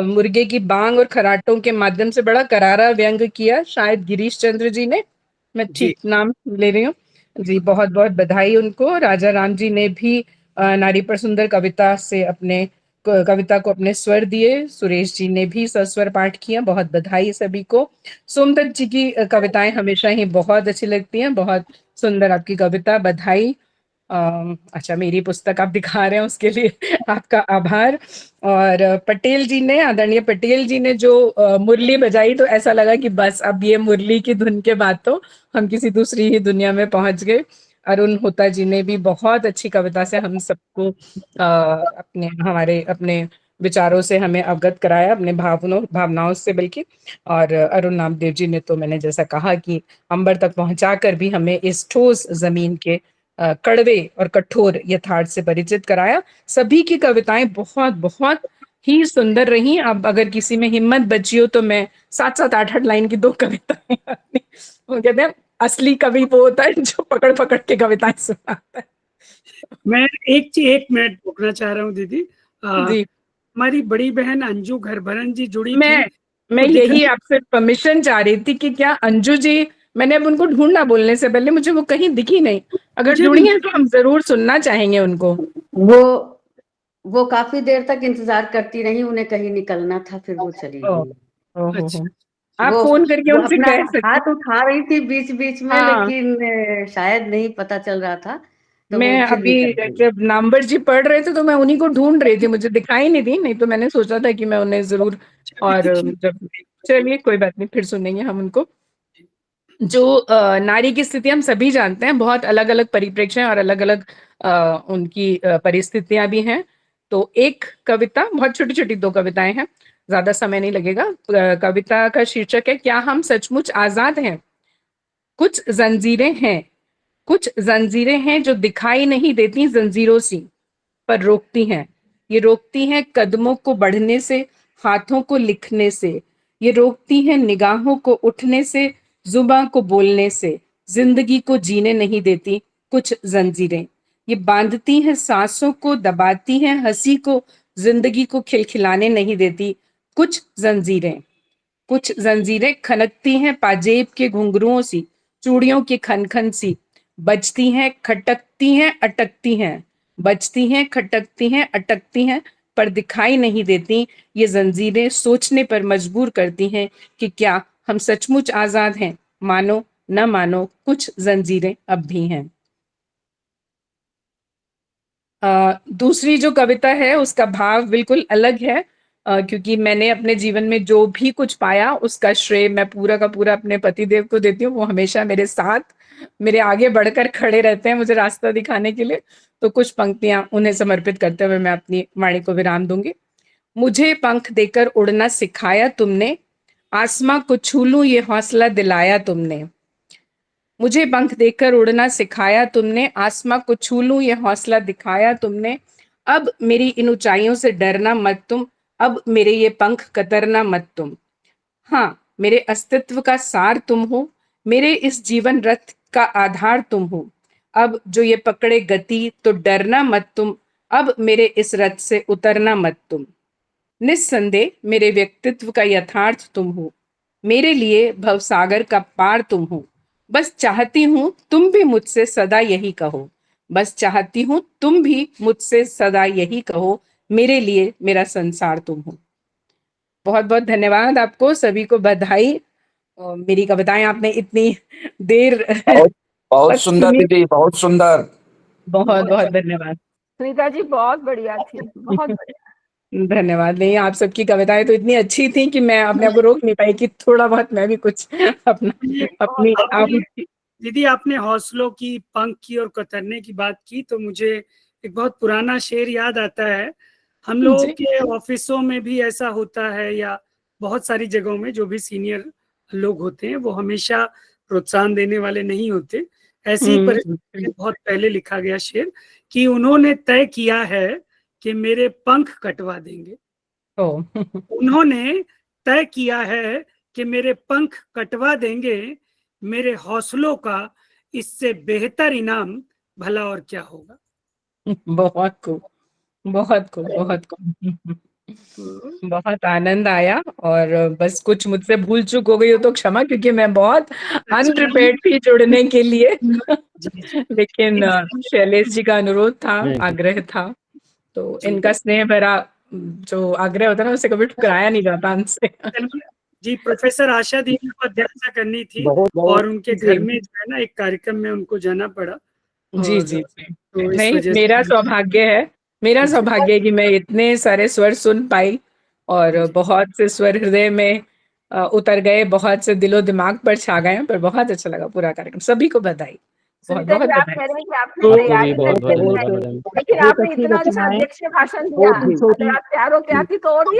मुर्गे की बांग और खराटों के माध्यम से बड़ा करारा व्यंग किया शायद गिरीश चंद्र जी ने, मैं ठीक नाम ले रही हूँ जी, बहुत बहुत बधाई उनको। राजा राम जी ने भी नारी पर सुंदर कविता से अपने कविता को अपने स्वर दिए, सुरेश जी ने भी सस्वर पाठ किया, बहुत बधाई सभी को। सोमदत्त जी की कविताएं हमेशा ही बहुत अच्छी लगती हैं, बहुत सुंदर आपकी कविता, बधाई। अच्छा मेरी पुस्तक आप दिखा रहे हैं उसके लिए आपका आभार। और पटेल जी ने, आदरणीय पटेल जी ने जो मुरली बजाई तो ऐसा लगा कि बस अब ये मुरली की धुन के बाद तो हम किसी दूसरी ही दुनिया में पहुंच गए। अरुण होता जी ने भी बहुत अच्छी कविता से हम सबको अपने हमारे अपने विचारों से हमें अवगत कराया, अपने भावनाओं से बल्कि। और अरुण नामदेव जी ने तो मैंने जैसा कहा कि अंबर तक पहुंचाकर भी हमें इस ठोस जमीन के कड़वे और कठोर यथार्थ से परिचित कराया। सभी की कविताएं बहुत बहुत ही सुंदर रही। अब अगर किसी में हिम्मत बची हो तो मैं 7-7 8-8 लाइन की 2 कविताएं वो कहते हैं असली कवि वो होता है जो पकड़ पकड़ के कविताएं सुनाता है। मैं एक मिनट रुकना चाह रहा हूँ दीदी। जी हमारी बड़ी बहन अंजू घरभरन जी जुड़ी थी। मैं यही आपसे परमिशन चाह रही थी कि क्या अंजू जी, मैंने अब उनको ढूंढना बोलने से पहले, मुझे वो कहीं दिखी नहीं, अगर जुड़ी हैं तो हम जरूर सुनना चाहेंगे उनको। वो काफी देर तक इंतजार करती रही, उन्हें कहीं निकलना था फिर वो चली गई। अच्छा, आप फोन करके उनसे अपना कह सकते। हाथ उठा रही थी बीच बीच में लेकिन शायद नहीं पता चल रहा था तो मैं अभी जब नामवर जी पढ़ रहे थे तो मैं उन्हीं को ढूंढ रही थी, मुझे दिखाई नहीं दी, नहीं तो मैंने सोचा था कि मैं उन्हें जरूर। और जब चलिए कोई बात नहीं, फिर सुनेंगे हम उनको। जो नारी की स्थिति हम सभी जानते हैं, बहुत अलग अलग परिप्रेक्ष्य और अलग अलग उनकी परिस्थितियां भी हैं। तो एक कविता, बहुत छोटी छोटी 2 कविताएं हैं, ज्यादा समय नहीं लगेगा। कविता का शीर्षक है क्या हम सचमुच आजाद हैं। कुछ जंजीरें हैं जो दिखाई नहीं देती जंजीरों सी, पर रोकती हैं। ये रोकती हैं कदमों को बढ़ने से, हाथों को लिखने से। ये रोकती हैं निगाहों को उठने से, जुबां को बोलने से। जिंदगी को जीने नहीं देती कुछ जंजीरें। ये बांधती हैं सांसों को, दबाती हैं हंसी को, जिंदगी को खिलखिलाने नहीं देती कुछ जंजीरें। कुछ जंजीरें खनकती हैं पाजेब के घुंघरुओं सी, चूड़ियों की खनखन सी। बजती हैं, खटकती हैं, अटकती हैं। बजती हैं, खटकती हैं, अटकती हैं, पर दिखाई नहीं देती। ये जंजीरें सोचने पर मजबूर करती हैं कि क्या हम सचमुच आजाद हैं। मानो न मानो, कुछ जंजीरें अब भी हैं। दूसरी जो कविता है उसका भाव बिल्कुल अलग है, क्योंकि मैंने अपने जीवन में जो भी कुछ पाया उसका श्रेय मैं पूरा का पूरा अपने पतिदेव को देती हूँ। वो हमेशा मेरे साथ, मेरे आगे बढ़कर खड़े रहते हैं मुझे रास्ता दिखाने के लिए। तो कुछ पंक्तियां उन्हें समर्पित करते हुए मैं अपनी वाणी को विराम दूंगी। मुझे पंख देकर उड़ना सिखाया तुमने, आसमां को छू लूं ये हौसला दिलाया तुमने। मुझे पंख देकर उड़ना सिखाया तुमने, आसमां को छू लूं ये हौसला दिखाया तुमने। अब मेरी इन ऊंचाइयों से डरना मत तुम, अब मेरे ये पंख कतरना मत तुम। हाँ, मेरे अस्तित्व का सार तुम हो, मेरे इस जीवन रथ का आधार तुम हो। अब जो ये पकड़े गति तो डरना मत तुम, अब मेरे इस रथ से उतरना मत तुम। निस्संदेह मेरे व्यक्तित्व का यथार्थ तुम हो, मेरे लिए भवसागर का पार तुम हो। बस चाहती हूँ तुम भी मुझसे सदा यही कहो, बस चाहती हूँ तुम भी मुझसे सदा यही कहो, मेरे लिए मेरा संसार तुम हो। बहुत बहुत धन्यवाद आपको सभी को, बधाई। मेरी कविताएं आपने इतनी देर बहुत तक सुंदर सुनी। दीदी, बहुत सुंदर। बहुत बहुत धन्यवाद। सुनीता जी बहुत बढ़िया थी, बहुत बढ़िया। धन्यवाद। नहीं, आप सबकी कविताएं तो इतनी अच्छी थी कि मैं अपने आप को रोक नहीं पाई कि थोड़ा बहुत मैं भी कुछ अपनी दीदी आपने हौसलों की, पंख की और कतरने की बात की तो मुझे एक बहुत पुराना शेर याद आता है। हम लोगों के ऑफिसों में भी ऐसा होता है, या बहुत सारी जगहों में जो भी सीनियर लोग होते हैं वो हमेशा प्रोत्साहन देने वाले नहीं होते। ऐसी परिस्थिति में बहुत पहले लिखा गया शेर कि उन्होंने तय किया है कि मेरे पंख कटवा देंगे। उन्होंने तय किया है कि मेरे पंख कटवा देंगे, मेरे हौसलों का इससे बेहतर इनाम भला और क्या होगा। बहुत खूब, बहुत खूब, बहुत खूब। बहुत आनंद आया, और बस कुछ मुझसे भूल चूक हो गई हो तो क्षमा, क्योंकि मैं बहुत अनप्रिपेयर्ड थी जुड़ने के लिए। लेकिन शैलेश जी का अनुरोध था, आग्रह था, तो इनका स्नेह भरा जो आग्रह होता है ना, उसे कभी ठुकराया नहीं जाता हमसे। जी, प्रोफेसर आशा दीदी को अध्यक्षता करनी थी और उनके घर में जो है ना एक कार्यक्रम में उनको जाना पड़ा। जी जी जी। तो इस नहीं, वजह मेरा से सौभाग्य है, मेरा सौभाग्य है कि मैं इतने सारे स्वर सुन पाई, और बहुत से स्वर हृदय में उतर गए, बहुत से दिलो दिमाग पर छा गए। पर बहुत अच्छा लगा पूरा कार्यक्रम, सभी को बधाई, बहुत सुनीता बहुत जी, आप बधाई। कह रहे हैं कि आपने तैयारी नहीं की है, लेकिन आपने इतना अच्छा अध्यक्ष भाषण दिया, अगर आप तैयार होके आती तो और भी